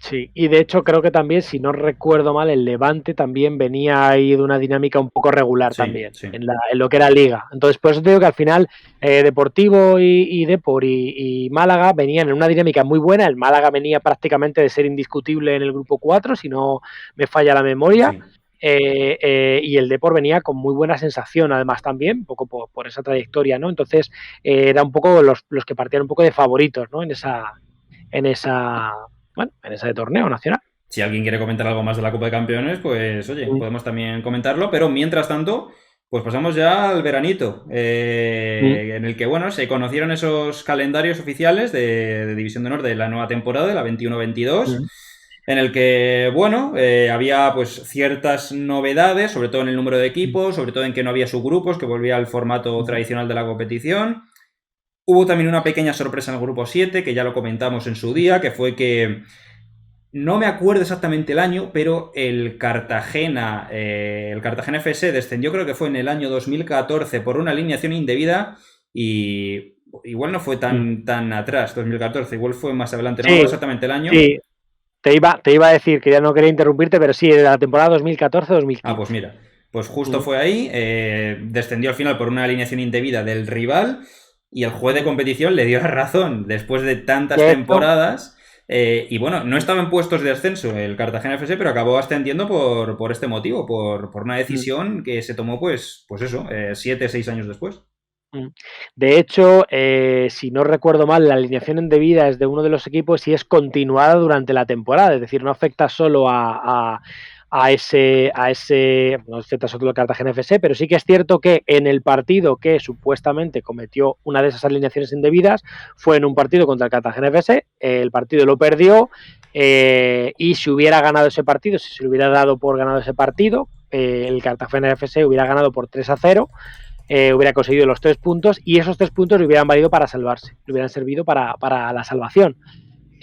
Sí, y de hecho creo que también, si no recuerdo mal, el Levante también venía ahí de una dinámica un poco regular también, en lo que era Liga. Entonces, por eso te digo que al final Deportivo y Depor y Málaga venían en una dinámica muy buena. El Málaga venía prácticamente de ser indiscutible en el grupo 4, si no me falla la memoria. Y el Depor venía con muy buena sensación, además también, un poco por esa trayectoria, ¿no? Entonces, era un poco los que partían un poco de favoritos, ¿no? En ese torneo nacional. Si alguien quiere comentar algo más de la Copa de Campeones, pues oye, podemos también comentarlo, pero mientras tanto, pues pasamos ya al veranito, en el que, bueno, se conocieron esos calendarios oficiales de División de Honor de la nueva temporada, de la 21-22, en el que, bueno, había pues ciertas novedades, sobre todo en el número de equipos, sobre todo en que no había subgrupos, que volvía al formato tradicional de la competición. Hubo también una pequeña sorpresa en el grupo 7, que ya lo comentamos en su día, que fue que no me acuerdo exactamente el año, pero el Cartagena FC descendió, creo que fue en el año 2014, por una alineación indebida y igual no fue tan atrás, 2014, igual fue más adelante, no me acuerdo exactamente el año. Sí, te iba a decir que ya no quería interrumpirte, pero sí, de la temporada 2014-2015. Ah, pues mira, pues justo fue ahí, descendió al final por una alineación indebida del rival. Y el juez de competición le dio la razón después de tantas temporadas. Y bueno, no estaba en puestos de ascenso el Cartagena FC, pero acabó ascendiendo por este motivo, por una decisión que se tomó, pues eso, 7-6 años después. De hecho, si no recuerdo mal, la alineación indebida es de uno de los equipos y es continuada durante la temporada, es decir, no afecta solo a ese, no afecta solo al Cartagena FC, pero sí que es cierto que en el partido que supuestamente cometió una de esas alineaciones indebidas fue en un partido contra el Cartagena FC, el partido lo perdió y si hubiera ganado ese partido, si se le hubiera dado por ganado ese partido, el Cartagena FC hubiera ganado por 3-0, hubiera conseguido los 3 puntos y esos 3 puntos le hubieran valido para salvarse, le hubieran servido para la salvación.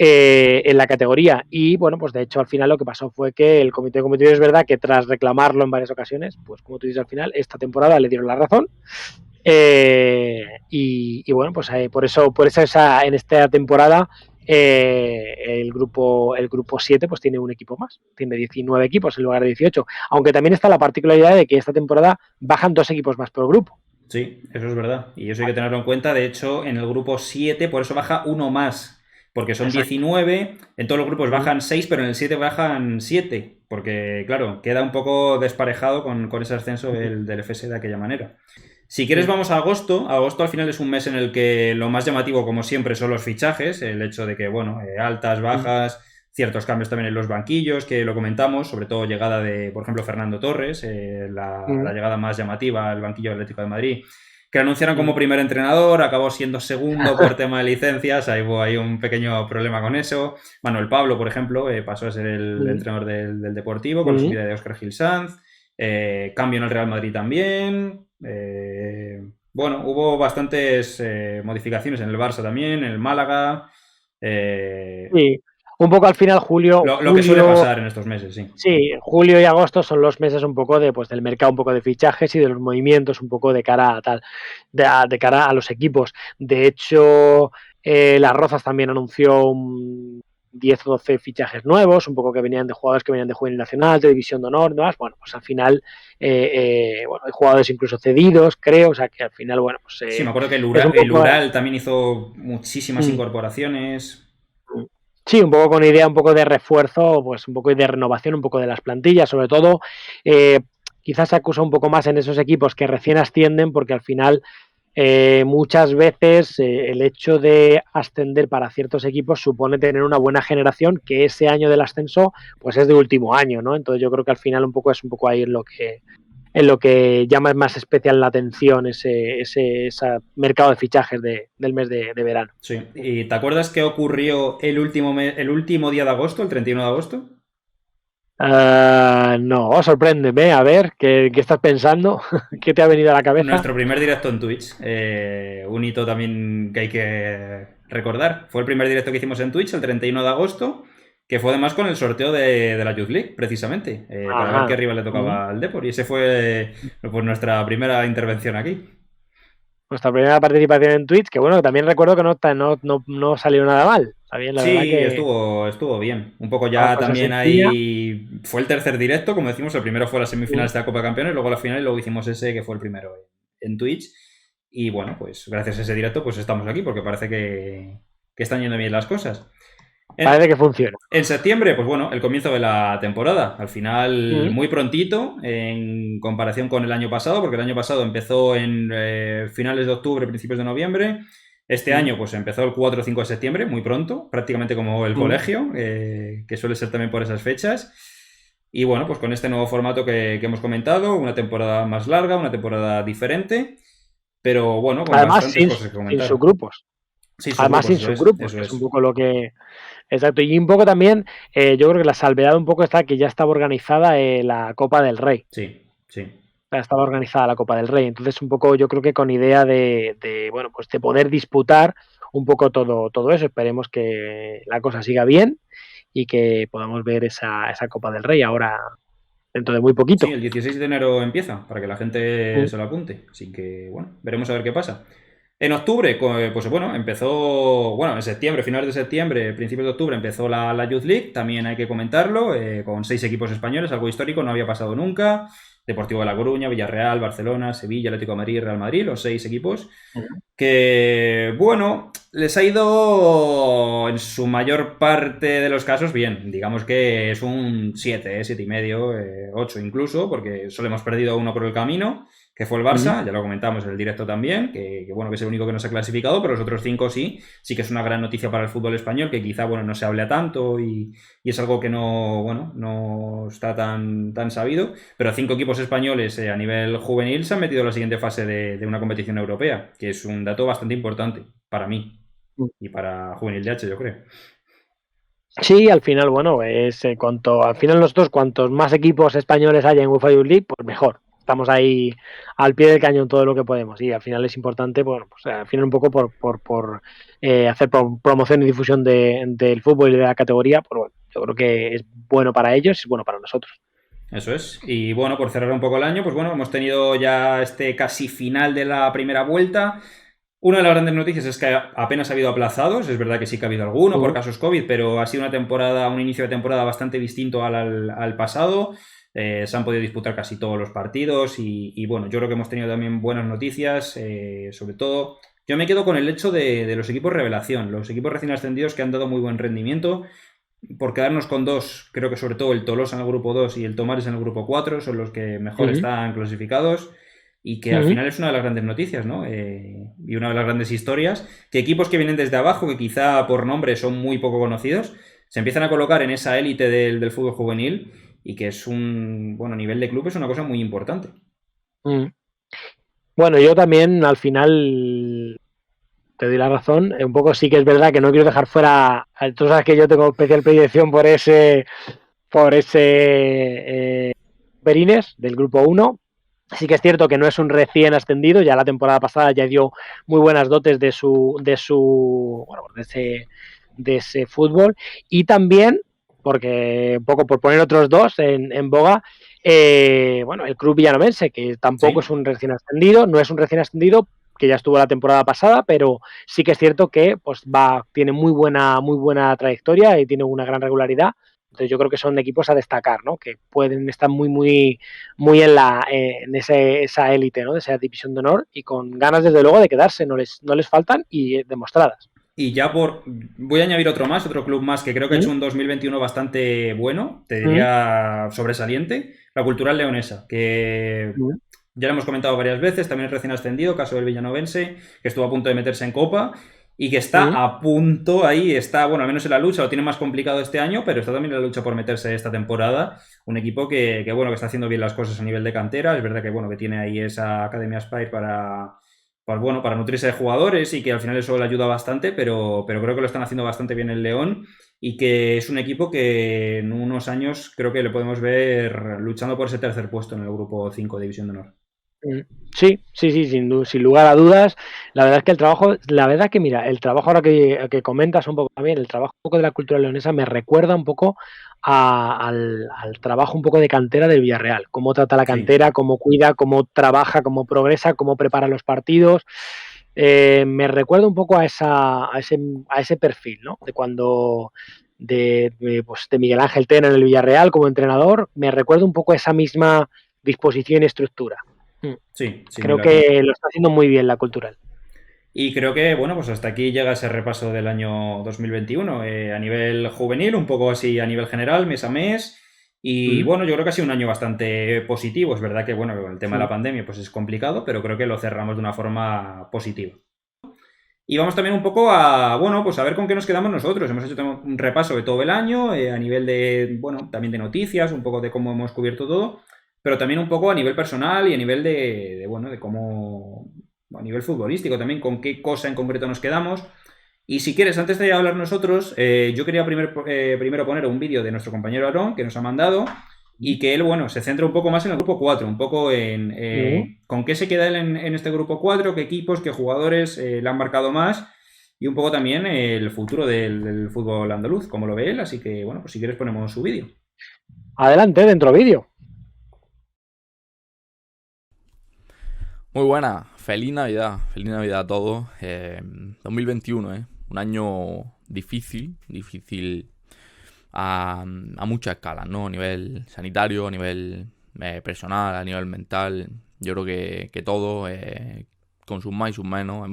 En la categoría y bueno, pues de hecho al final lo que pasó fue que el comité de competición, es verdad que tras reclamarlo en varias ocasiones, pues como tú dices, al final esta temporada le dieron la razón y bueno, pues por eso en esta temporada el grupo 7 pues tiene un equipo más, tiene 19 equipos en lugar de 18, aunque también está la particularidad de que esta temporada bajan 2 equipos más por grupo. Sí, eso es verdad y eso hay que tenerlo en cuenta. De hecho, en el grupo 7 por eso baja uno más. Porque son 19, en todos los grupos bajan 6, pero en el 7 bajan 7. Porque, claro, queda un poco desparejado con ese ascenso del FS de aquella manera. Si quieres vamos a agosto. Agosto al final es un mes en el que lo más llamativo, como siempre, son los fichajes. El hecho de que, bueno, altas, bajas, ciertos cambios también en los banquillos, que lo comentamos. Sobre todo llegada de, por ejemplo, Fernando Torres, la llegada más llamativa al banquillo Atlético de Madrid. Que anunciaron como primer entrenador, acabó siendo segundo por tema de licencias, ahí hubo un pequeño problema con eso. Manuel Pablo, por ejemplo, pasó a ser el entrenador del Deportivo con la subida de Óscar Gil Sanz. Cambio en el Real Madrid también. Bueno, hubo bastantes modificaciones en el Barça también, en el Málaga. Sí. Un poco al final julio... Lo que suele pasar en estos meses, sí. Sí, julio y agosto son los meses un poco del mercado, un poco de fichajes y de los movimientos un poco de cara de cara a los equipos. De hecho, Las Rozas también anunció 10 o 12 fichajes nuevos, un poco que venían de jugadores que venían de Juvenil Nacional, de División de Honor, demás. Bueno, pues al final, bueno, hay jugadores incluso cedidos, creo, o sea que al final, bueno, pues... sí, me acuerdo que el Ural también hizo muchísimas incorporaciones... Sí, un poco con idea, un poco de refuerzo, pues un poco de renovación, un poco de las plantillas, sobre todo. Quizás se acusa un poco más en esos equipos que recién ascienden, porque al final muchas veces el hecho de ascender para ciertos equipos supone tener una buena generación, que ese año del ascenso pues es de último año, ¿no? Entonces yo creo que al final un poco ahí en lo que llama más especial la atención ese mercado de fichajes del mes de verano. Sí. ¿Y te acuerdas qué ocurrió el último día de agosto, el 31 de agosto? No, sorpréndeme, a ver, ¿qué estás pensando? ¿Qué te ha venido a la cabeza? Nuestro primer directo en Twitch, un hito también que hay que recordar. Fue el primer directo que hicimos en Twitch el 31 de agosto, que fue además con el sorteo de la Youth League, precisamente, para ver qué rival le tocaba al Depor. Y ese fue pues, nuestra primera intervención aquí. Nuestra primera participación en Twitch, que bueno, también recuerdo que no salió nada mal. Bien, la sí, verdad que estuvo bien. Un poco ya también ahí fue el tercer directo, como decimos, el primero fue las semifinales de la Copa de Campeones, luego la final y luego hicimos ese que fue el primero en Twitch. Y bueno, pues gracias a ese directo pues estamos aquí porque parece que están yendo bien las cosas. Parece que funciona. En septiembre, pues bueno, el comienzo de la temporada. Al final, muy prontito en comparación con el año pasado, porque el año pasado empezó en finales de octubre, principios de noviembre. Este año pues empezó el 4 o 5 de septiembre, muy pronto, prácticamente como el colegio, que suele ser también por esas fechas. Y bueno, pues con este nuevo formato que hemos comentado, una temporada más larga, una temporada diferente, pero bueno, con además bastantes cosas que comentar. Sin subgrupos. Sí, además sin subgrupos, eso es un poco lo que... Exacto, y un poco también, yo creo que la salvedad un poco está que ya estaba organizada la Copa del Rey. Sí. Estaba organizada la Copa del Rey, entonces un poco yo creo que con idea de bueno, pues de poder disputar un poco todo eso. Esperemos que la cosa siga bien y que podamos ver esa Copa del Rey ahora dentro de muy poquito. Sí, el 16 de enero empieza, para que la gente se lo apunte. Así que, bueno, veremos a ver qué pasa. En octubre, pues bueno, empezó, bueno, en septiembre, finales de septiembre, principios de octubre, empezó la Youth League, también hay que comentarlo, con 6 equipos españoles, algo histórico, no había pasado nunca. Deportivo de La Coruña, Villarreal, Barcelona, Sevilla, Atlético de Madrid, Real Madrid, los 6 equipos que, bueno, les ha ido en su mayor parte de los casos bien. Digamos que es un 7, 7,5, 8 incluso, porque solo hemos perdido uno por el camino, que fue el Barça, ya lo comentamos en el directo también, que bueno, que es el único que no se ha clasificado, pero los otros 5 sí que es una gran noticia para el fútbol español, que quizá, bueno, no se hable tanto y es algo que no está tan sabido, pero 5 equipos españoles a nivel juvenil se han metido en la siguiente fase de una competición europea, que es un dato bastante importante para mí y para Juvenil de H, yo creo. Sí, al final, bueno, al final nosotros cuantos más equipos españoles haya en UEFA Youth League, pues mejor. Estamos ahí al pie del cañón todo lo que podemos y al final es importante, bueno, pues al final un poco por hacer promoción y difusión del fútbol y de la categoría, pues bueno, yo creo que es bueno para ellos y es bueno para nosotros. Eso es. Y bueno, por cerrar un poco el año, pues bueno, hemos tenido ya este casi final de la primera vuelta. Una de las grandes noticias es que apenas ha habido aplazados, es verdad que sí que ha habido alguno por casos COVID, pero ha sido un inicio de temporada bastante distinto al pasado. Se han podido disputar casi todos los partidos y bueno, yo creo que hemos tenido también buenas noticias, sobre todo yo me quedo con el hecho de los equipos revelación, los equipos recién ascendidos que han dado muy buen rendimiento. Por quedarnos con 2, creo que sobre todo el Tolosa en el grupo 2 y el Tomares en el grupo 4 son los que mejor están clasificados y que al final es una de las grandes noticias, ¿no? Y una de las grandes historias, que equipos que vienen desde abajo, que quizá por nombre son muy poco conocidos, se empiezan a colocar en esa élite del fútbol juvenil y que es a nivel de club es una cosa muy importante. Bueno, yo también al final te doy la razón, un poco sí que es verdad que no quiero dejar fuera, tú sabes que yo tengo especial predilección por ese Perines del grupo 1. Sí que es cierto que no es un recién ascendido, ya la temporada pasada ya dio muy buenas dotes de ese fútbol, y también porque un poco por poner otros 2 en boga, el club villanovense, que tampoco es un recién ascendido, no es un recién ascendido, que ya estuvo la temporada pasada, pero sí que es cierto que pues tiene muy buena trayectoria y tiene una gran regularidad. Entonces yo creo que son equipos a destacar, ¿no? Que pueden estar muy en esa élite, ¿no? De esa división de honor y con ganas desde luego de quedarse, no les faltan y demostradas. Y ya voy a añadir otro club más que creo que ha hecho un 2021 bastante bueno, te diría sobresaliente, la Cultural Leonesa, que ya lo hemos comentado varias veces, también es recién ascendido, caso del villanovense, que estuvo a punto de meterse en Copa y que está a punto, ahí está, bueno, al menos en la lucha, lo tiene más complicado este año, pero está también en la lucha por meterse esta temporada. Un equipo que bueno, que está haciendo bien las cosas a nivel de cantera, es verdad que bueno, que tiene ahí esa Academia Spire para nutrirse de jugadores y que al final eso le ayuda bastante, pero creo que lo están haciendo bastante bien el León y que es un equipo que en unos años creo que le podemos ver luchando por ese tercer puesto en el grupo 5 de División de Honor. Sí, sin lugar a dudas. La verdad es que el trabajo ahora que comentas un poco también, el trabajo un poco de la Cultural Leonesa me recuerda un poco al trabajo un poco de cantera del Villarreal, cómo trata la cantera, cómo cuida, cómo trabaja, cómo progresa, cómo prepara los partidos. Me recuerda un poco a ese perfil, ¿no? De cuando de Miguel Ángel Tena en el Villarreal como entrenador, me recuerda un poco a esa misma disposición y estructura. Sí, creo que lo está haciendo muy bien la Cultural. Y creo que, bueno, pues hasta aquí llega ese repaso del año 2021. A nivel juvenil, un poco así a nivel general, mes a mes. Y bueno, yo creo que ha sido un año bastante positivo. Es verdad que, bueno, con el tema de la pandemia pues es complicado, pero creo que lo cerramos de una forma positiva. Y vamos también un poco bueno, pues a ver con qué nos quedamos nosotros. Hemos hecho un repaso de todo el año, a nivel de, bueno, también de noticias, un poco de cómo hemos cubierto todo, pero también un poco a nivel personal y a nivel de cómo, a nivel futbolístico también, con qué cosa en concreto nos quedamos. Y si quieres, antes de hablar nosotros, yo quería primero poner un vídeo de nuestro compañero Aarón, que nos ha mandado, y que él, bueno, se centra un poco más en el grupo 4, un poco en con qué se queda él en este grupo 4, qué equipos, qué jugadores le han marcado más, y un poco también el futuro del fútbol andaluz, como lo ve él. Así que, bueno, pues si quieres ponemos su vídeo. Adelante, dentro vídeo. Muy buena, feliz Navidad a todos. 2021, un año difícil a muchas escalas, ¿no? A nivel sanitario, a nivel personal, a nivel mental. Yo creo que todos, con sus más y sus menos,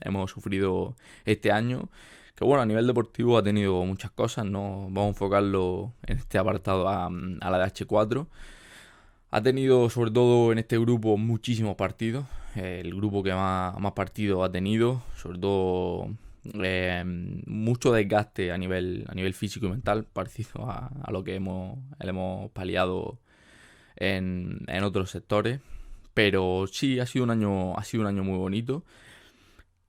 hemos sufrido este año. Que bueno, a nivel deportivo ha tenido muchas cosas, ¿no? Vamos a enfocarlo en este apartado a la de H4. Ha tenido, sobre todo en este grupo, muchísimos partidos. El grupo que más partidos ha tenido, sobre todo mucho desgaste a nivel físico y mental, parecido a lo que hemos paliado en otros sectores. Pero sí, ha sido un año muy bonito.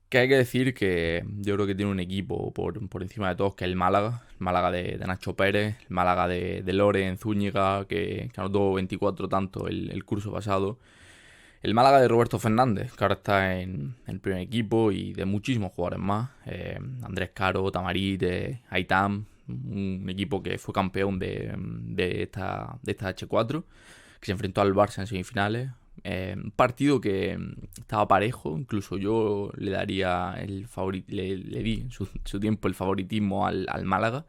Que hay que decir que yo creo que tiene un equipo por encima de todos, que es el Málaga de Nacho Pérez, el Málaga de Loren Zúñiga, que anotó 24 tantos el curso pasado, el Málaga de Roberto Fernández, que ahora está en el primer equipo, y de muchísimos jugadores más, Andrés Caro, Tamarit, Aitam, un equipo que fue campeón de esta H4, que se enfrentó al Barça en semifinales. Un partido que estaba parejo, incluso yo le daría le di en su tiempo el favoritismo al Málaga,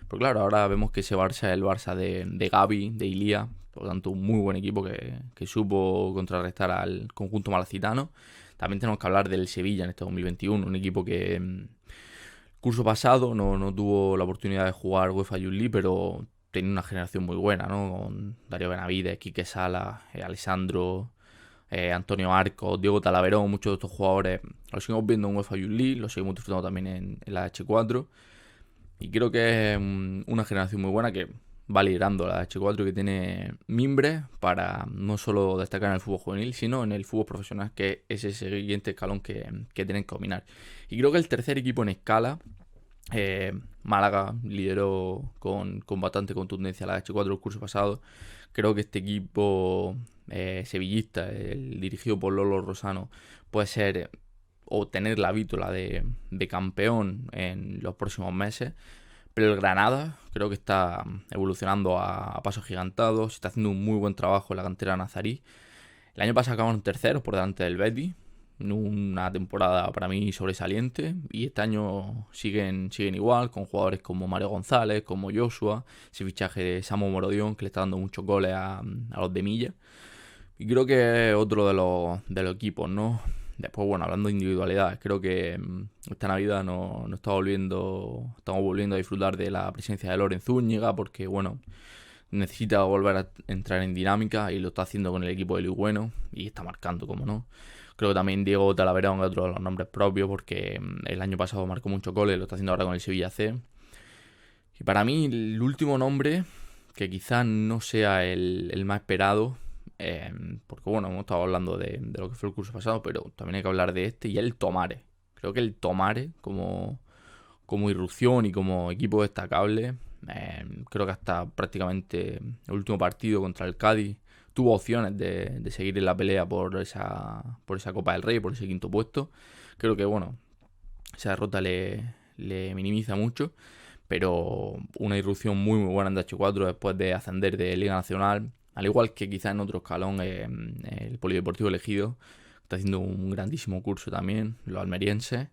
pero claro, ahora vemos que ese Barça es el Barça de Gavi, de Ilía, por lo tanto un muy buen equipo que supo contrarrestar al conjunto malacitano. También tenemos que hablar del Sevilla en este 2021, un equipo que el curso pasado no tuvo la oportunidad de jugar UEFA Youth League, pero tenía una generación muy buena, ¿no? Con Darío Benavides, Quique Sala, Alessandro, Antonio Arcos, Diego Talaverón, muchos de estos jugadores los seguimos viendo en UEFA Youth League, los seguimos disfrutando también en la H4. Y creo que es una generación muy buena que va liderando la H4, que tiene mimbres para no solo destacar en el fútbol juvenil, sino en el fútbol profesional, que es ese siguiente escalón que tienen que dominar. Y creo que el tercer equipo en escala, Málaga lideró con bastante contundencia la H4 el curso pasado. Creo que este equipo sevillista, dirigido por Lolo Rosano, puede ser o tener la vítola de campeón en los próximos meses. Pero el Granada creo que está evolucionando a pasos gigantados, está haciendo un muy buen trabajo en la cantera nazarí. El año pasado acabaron terceros por delante del Betis, una temporada para mí sobresaliente, y este año siguen igual, con jugadores como Mario González, como Joshua, ese fichaje de Samu Morodión que le está dando muchos goles a los de Milla. Y creo que es otro de los equipos, ¿no?, Después, bueno, hablando de individualidades, creo que esta Navidad no estamos volviendo a disfrutar de la presencia de Lorenz Zúñiga, porque, bueno, necesita volver a entrar en dinámica y lo está haciendo con el equipo de Luis Bueno y está marcando, como no. Creo que también Diego Talavera es otro de los nombres propios, porque el año pasado marcó muchos goles, lo está haciendo ahora con el Sevilla C. Y para mí, el último nombre, que quizás no sea el más esperado, porque bueno, hemos estado hablando de lo que fue el curso pasado, pero también hay que hablar de este, y el Tomare. Creo que el Tomare, como irrupción y como equipo destacable, creo que hasta prácticamente el último partido contra el Cádiz tuvo opciones de seguir en la pelea por esa Copa del Rey, por ese quinto puesto. Creo que, bueno, esa derrota le minimiza mucho, pero una irrupción muy muy buena en DH4 después de ascender de Liga Nacional, al igual que quizás en otro escalón el Polideportivo Elegido, está haciendo un grandísimo curso también, los almerienses.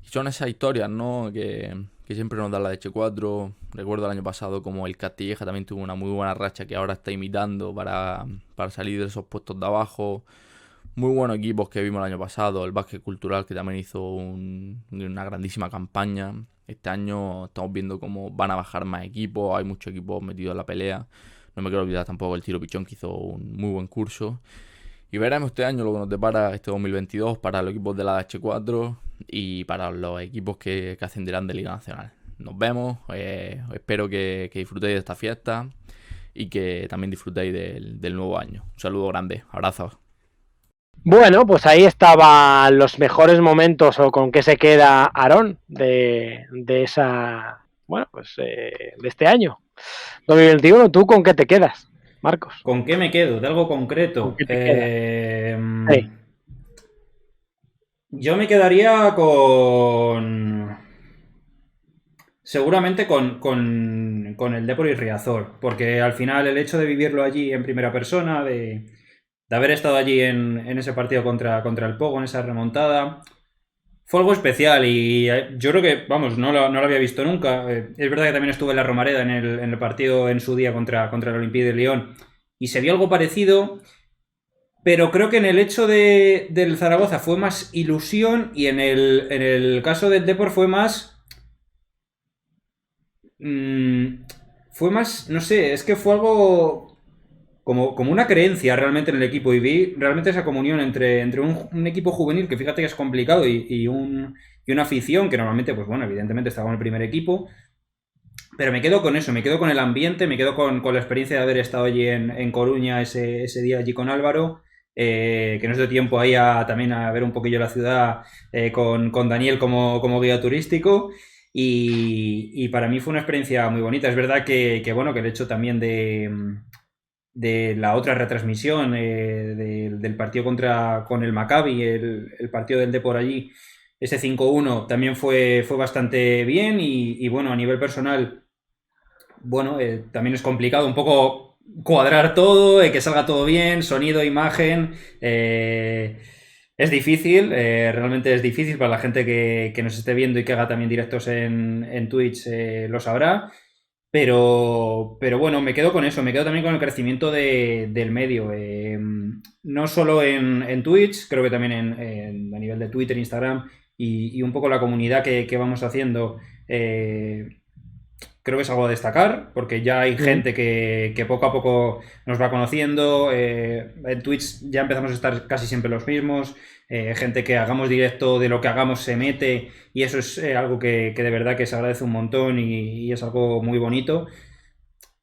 Y son esas historias, ¿no?, que siempre nos da la DH4. Recuerdo el año pasado como el Castilleja también tuvo una muy buena racha que ahora está imitando para salir de esos puestos de abajo. Muy buenos equipos que vimos el año pasado, el Básquet Cultural, que también hizo una grandísima campaña. Este año estamos viendo cómo van a bajar más equipos, hay muchos equipos metidos en la pelea. No me quiero olvidar tampoco el Tiro Pichón, que hizo un muy buen curso. Y veremos este año lo que nos depara este 2022 para los equipos de la H4 y para los equipos que ascenderán de Liga Nacional. Nos vemos, espero que disfrutéis de esta fiesta y que también disfrutéis del nuevo año. Un saludo grande, abrazos. Bueno, pues ahí estaban los mejores momentos, o con qué se queda Aarón de esa, bueno, pues de este año 2021. ¿Tú con qué te quedas, Marcos? ¿Con qué me quedo? ¿De algo concreto? Sí. Yo me quedaría seguramente con el Depor y Riazor, porque al final el hecho de vivirlo allí en primera persona, de haber estado allí en ese partido contra el Pogo, en esa remontada, fue algo especial y yo creo que, vamos, no lo había visto nunca. Es verdad que también estuve en la Romareda en el partido en su día contra el Olympique de Lyon y se vio algo parecido, pero creo que en el hecho del Zaragoza fue más ilusión y en el caso del Depor fue más... no sé, es que fue algo como una creencia realmente en el equipo y vi realmente esa comunión entre un equipo juvenil, que fíjate que es complicado, y una afición que normalmente, pues bueno, evidentemente estaba en el primer equipo, pero me quedo con eso, me quedo con el ambiente, me quedo con la experiencia de haber estado allí en Coruña ese día allí con Álvaro, que nos dio tiempo ahí también a ver un poquillo la ciudad con Daniel como guía turístico. Y para mí fue una experiencia muy bonita. Es verdad que bueno, que el hecho también de la otra retransmisión del partido con el Maccabi, el partido del Depor allí, ese 5-1 también fue bastante bien y bueno, a nivel personal, bueno, también es complicado un poco cuadrar todo, que salga todo bien, sonido, imagen, es difícil, realmente es difícil para la gente que nos esté viendo y que haga también directos en Twitch, lo sabrá. Pero bueno, me quedo con eso, me quedo también con el crecimiento del medio. No solo en Twitch, creo que también a nivel de Twitter, Instagram y un poco la comunidad que vamos haciendo. Creo que es algo a destacar, porque ya hay gente que poco a poco nos va conociendo. En Twitch ya empezamos a estar casi siempre los mismos. Gente que hagamos directo, de lo que hagamos se mete, y eso es algo que de verdad que se agradece un montón y es algo muy bonito.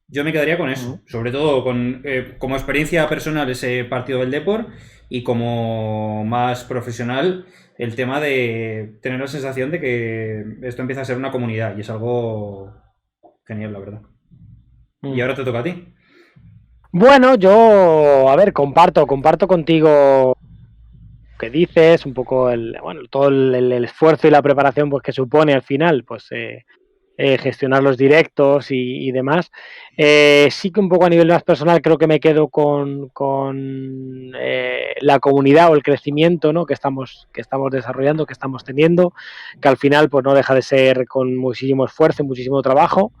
Yo me quedaría con eso, sobre todo como experiencia personal ese partido del Depor, y como más profesional el tema de tener la sensación de que esto empieza a ser una comunidad, y es algo genial, la verdad. Y ahora te toca a ti. Bueno, yo, a ver, comparto contigo que dices, un poco todo el esfuerzo y la preparación pues que supone al final, pues gestionar los directos y demás. Sí que un poco a nivel más personal creo que me quedo con la comunidad o el crecimiento, ¿no?, que estamos desarrollando, que estamos teniendo, que al final pues no deja de ser con muchísimo esfuerzo y muchísimo trabajo,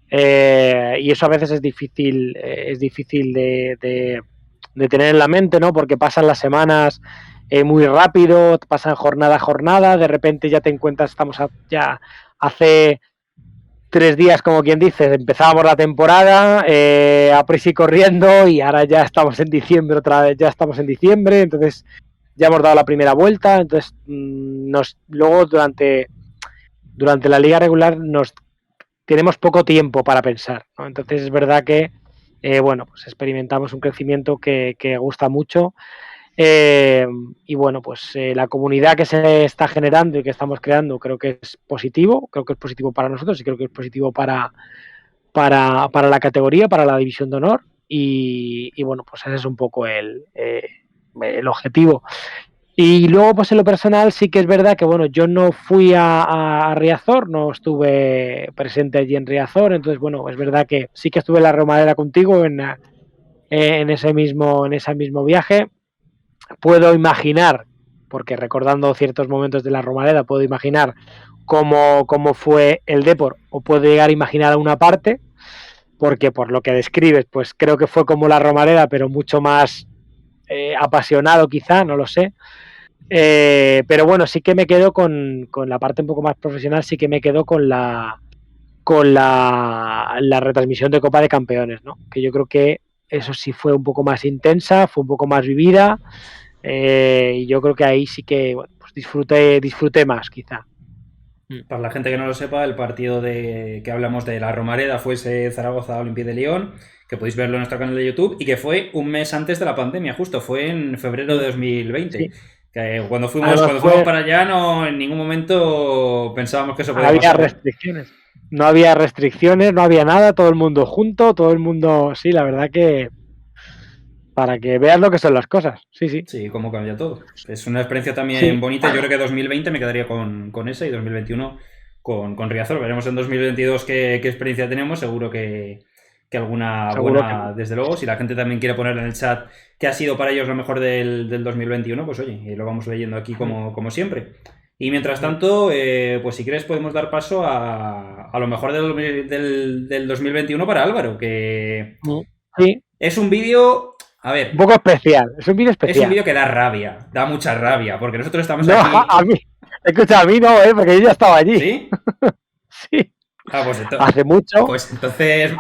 y eso a veces es difícil de tener en la mente, ¿no?, porque pasan las semanas muy rápido, pasan jornada a jornada, de repente ya te encuentras, ya hace 3 días, como quien dice, empezábamos la temporada a prisa y corriendo, y ahora ya estamos en diciembre otra vez, entonces ya hemos dado la primera vuelta, entonces luego durante la liga regular tenemos poco tiempo para pensar, ¿no? Entonces es verdad que pues experimentamos un crecimiento que gusta mucho, y bueno, pues la comunidad que se está generando y que estamos creando creo que es positivo, para nosotros y creo que es positivo para la categoría, para la división de honor, y bueno, pues ese es un poco el objetivo. Y luego, pues en lo personal sí que es verdad que, bueno, yo no fui a Riazor, no estuve presente allí en Riazor, entonces, bueno, es verdad que sí que estuve en la Romareda contigo en ese mismo viaje. Puedo imaginar, porque recordando ciertos momentos de la Romareda, puedo imaginar cómo fue el Depor, o puedo llegar a imaginar una parte, porque por lo que describes, pues creo que fue como la Romareda, pero mucho más apasionado quizá, no lo sé. Pero bueno, sí que me quedo con la parte un poco más profesional, sí que me quedo con la retransmisión de Copa de Campeones, ¿no? Que yo creo que eso sí fue un poco más intensa, fue un poco más vivida, y yo creo que ahí sí que pues disfruté más quizá. Para la gente que no lo sepa, el partido que hablamos de la Romareda fue ese Zaragoza Olympique de Lyon, que podéis verlo en nuestro canal de YouTube, y que fue un mes antes de la pandemia, justo, fue en febrero de 2020. Sí. Que cuando fuimos para allá, en ningún momento pensábamos que eso podía pasar. No había restricciones, no había nada, todo el mundo junto, sí, la verdad que para que veas lo que son las cosas, sí. Sí, cómo cambia todo. Es una experiencia también bonita, yo creo que 2020 me quedaría con esa, y 2021 con Riazor. Veremos en 2022 qué experiencia tenemos, seguro que alguna buena, desde luego. Si la gente también quiere poner en el chat qué ha sido para ellos lo mejor del 2021, pues oye, lo vamos leyendo aquí como siempre. Y mientras tanto, pues si quieres podemos dar paso a lo mejor del 2021 para Álvaro, que es un vídeo, a ver, un poco especial, es un vídeo especial. Es un vídeo que da rabia, da mucha rabia, porque nosotros estamos aquí... A mí no, porque yo ya estaba allí. ¿Sí? Sí. Pues entonces... Hace mucho. Pues entonces...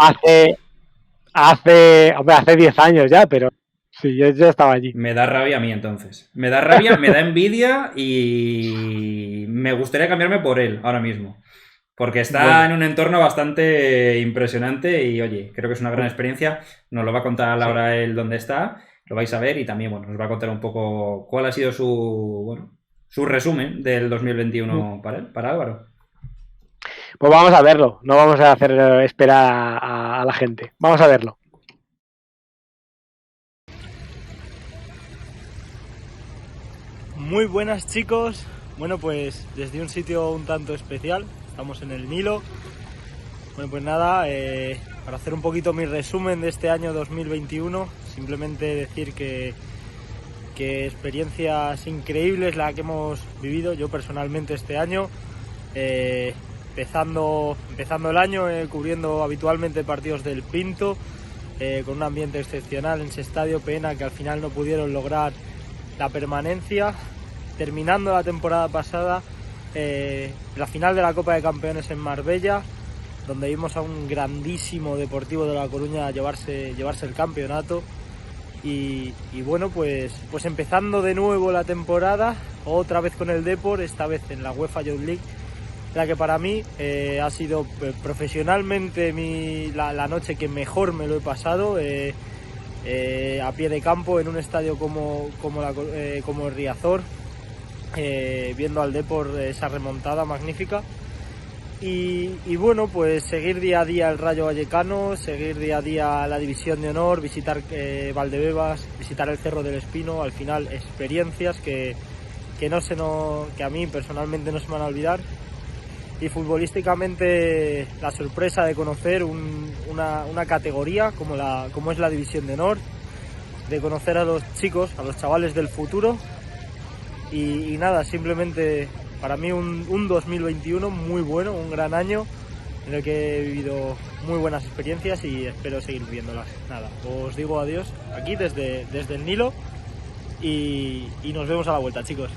Hace 10 años ya, pero sí, yo estaba allí. Me da rabia a mí entonces. Me da rabia, me da envidia, y me gustaría cambiarme por él ahora mismo. Porque está en un entorno bastante impresionante y, oye, creo que es una gran experiencia. Nos lo va a contar Laura él dónde está, lo vais a ver, y también, bueno, nos va a contar un poco cuál ha sido su resumen del 2021 para Álvaro. Pues vamos a verlo, no vamos a hacer esperar a la gente. Vamos a verlo. Muy buenas, chicos. Bueno, pues desde un sitio un tanto especial, estamos en el Nilo. Bueno, pues nada, para hacer un poquito mi resumen de este año 2021, simplemente decir que experiencias increíbles la que hemos vivido yo personalmente este año. Empezando el año cubriendo habitualmente partidos del Pinto, con un ambiente excepcional en ese estadio. Pena que al final no pudieron lograr la permanencia. Terminando la temporada pasada, la final de la Copa de Campeones en Marbella, donde vimos a un grandísimo Deportivo de La Coruña llevarse el campeonato. Y bueno, pues empezando de nuevo la temporada, otra vez con el Depor, esta vez en la UEFA Youth League, la que para mí ha sido profesionalmente la noche que mejor me lo he pasado, a pie de campo en un estadio como el Riazor, viendo al Depor esa remontada magnífica. Y bueno, pues seguir día a día el Rayo Vallecano, seguir día a día la División de Honor, visitar Valdebebas, visitar el Cerro del Espino. Al final experiencias que a mí personalmente no se me van a olvidar. Y futbolísticamente la sorpresa de conocer una categoría como es la División de Honor, de conocer a los chicos, a los chavales del futuro. Y nada, simplemente para mí un 2021 muy bueno, un gran año en el que he vivido muy buenas experiencias y espero seguir viviéndolas. Nada, os digo adiós aquí desde el Nilo y nos vemos a la vuelta, chicos.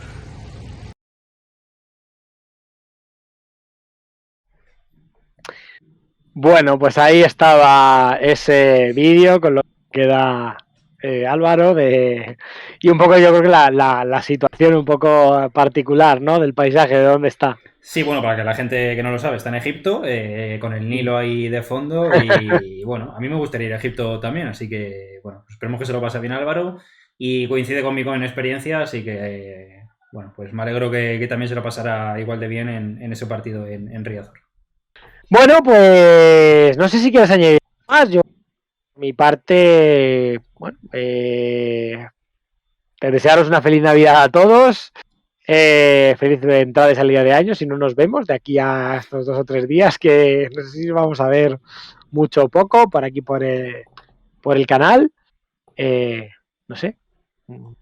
Bueno, pues ahí estaba ese vídeo con lo que queda Álvaro y un poco yo creo que la situación un poco particular, ¿no? Del paisaje, de dónde está. Sí, bueno, para que la gente que no lo sabe, está en Egipto, con el Nilo ahí de fondo y bueno, a mí me gustaría ir a Egipto también, así que bueno, pues esperemos que se lo pase bien Álvaro y coincide conmigo en experiencia, así que bueno, pues me alegro que también se lo pasara igual de bien en ese partido en Riazor. Bueno, pues no sé si quieres añadir más. Yo, por mi parte, bueno, desearos una feliz Navidad a todos. Feliz entrada y salida de año, si no nos vemos de aquí a estos 2 o 3 días, que no sé si vamos a ver mucho o poco por aquí por el canal. No sé,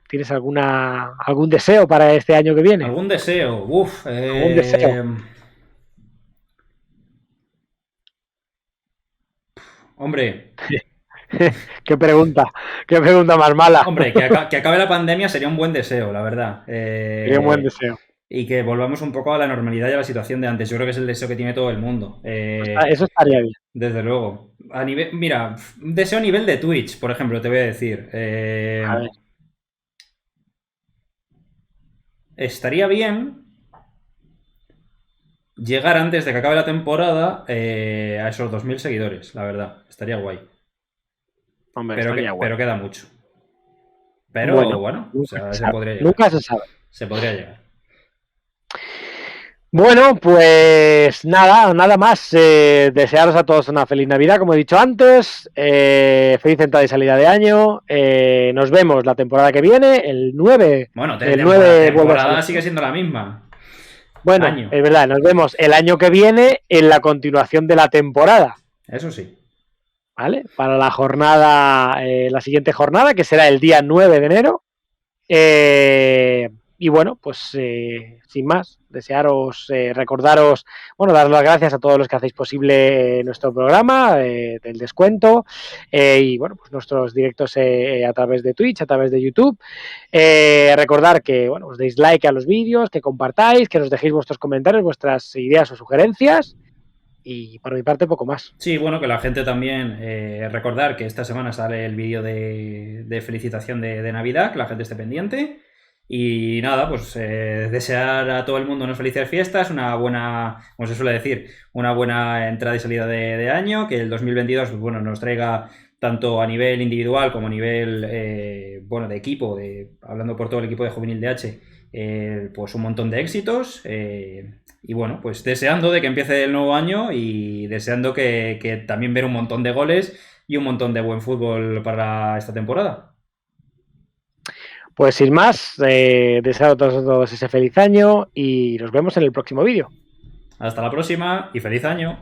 ¿tienes algún deseo para este año que viene? ¿Algún deseo? Uf, ¿Algún deseo? Hombre. Qué pregunta más mala. Hombre, que acabe la pandemia sería un buen deseo, la verdad. Sería un buen deseo. Y que volvamos un poco a la normalidad y a la situación de antes. Yo creo que es el deseo que tiene todo el mundo. Eso estaría bien. Desde luego. Mira, un deseo a nivel de Twitch, por ejemplo, te voy a decir. A ver. Estaría bien llegar antes de que acabe la temporada a esos 2000 seguidores, la verdad. Estaría guay. Hombre, pero queda mucho. Pero bueno, o sea, se podría llegar. Nunca se sabe. Se podría llegar. Bueno, pues nada más. Desearos a todos una feliz Navidad, como he dicho antes. Feliz entrada y salida de año. Nos vemos la temporada que viene, el 9. Bueno, el temporada sigue siendo la misma. Bueno, es verdad, nos vemos el año que viene en la continuación de la temporada. Eso sí. ¿Vale? Para la jornada, la siguiente jornada, que será el día 9 de enero. Y bueno, pues sin más, desearos, recordaros, bueno, dar las gracias a todos los que hacéis posible nuestro programa, del descuento, y bueno, pues nuestros directos a través de Twitch, a través de YouTube. Recordar que, bueno, os deis like a los vídeos, que compartáis, que nos dejéis vuestros comentarios, vuestras ideas o sugerencias. Y por mi parte, poco más. Sí, bueno, que la gente también, recordar que esta semana sale el vídeo de felicitación de Navidad, que la gente esté pendiente. Y nada, pues desear a todo el mundo unas felices fiestas, una buena, como se suele decir, una buena entrada y salida de año, que el 2022 pues, bueno, nos traiga tanto a nivel individual como a nivel bueno, de equipo, hablando por todo el equipo de Juvenil DH, pues un montón de éxitos. Y bueno, pues deseando de que empiece el nuevo año y deseando que también ver un montón de goles y un montón de buen fútbol para esta temporada. Pues sin más, deseo a todos ese feliz año y nos vemos en el próximo vídeo. Hasta la próxima y feliz año.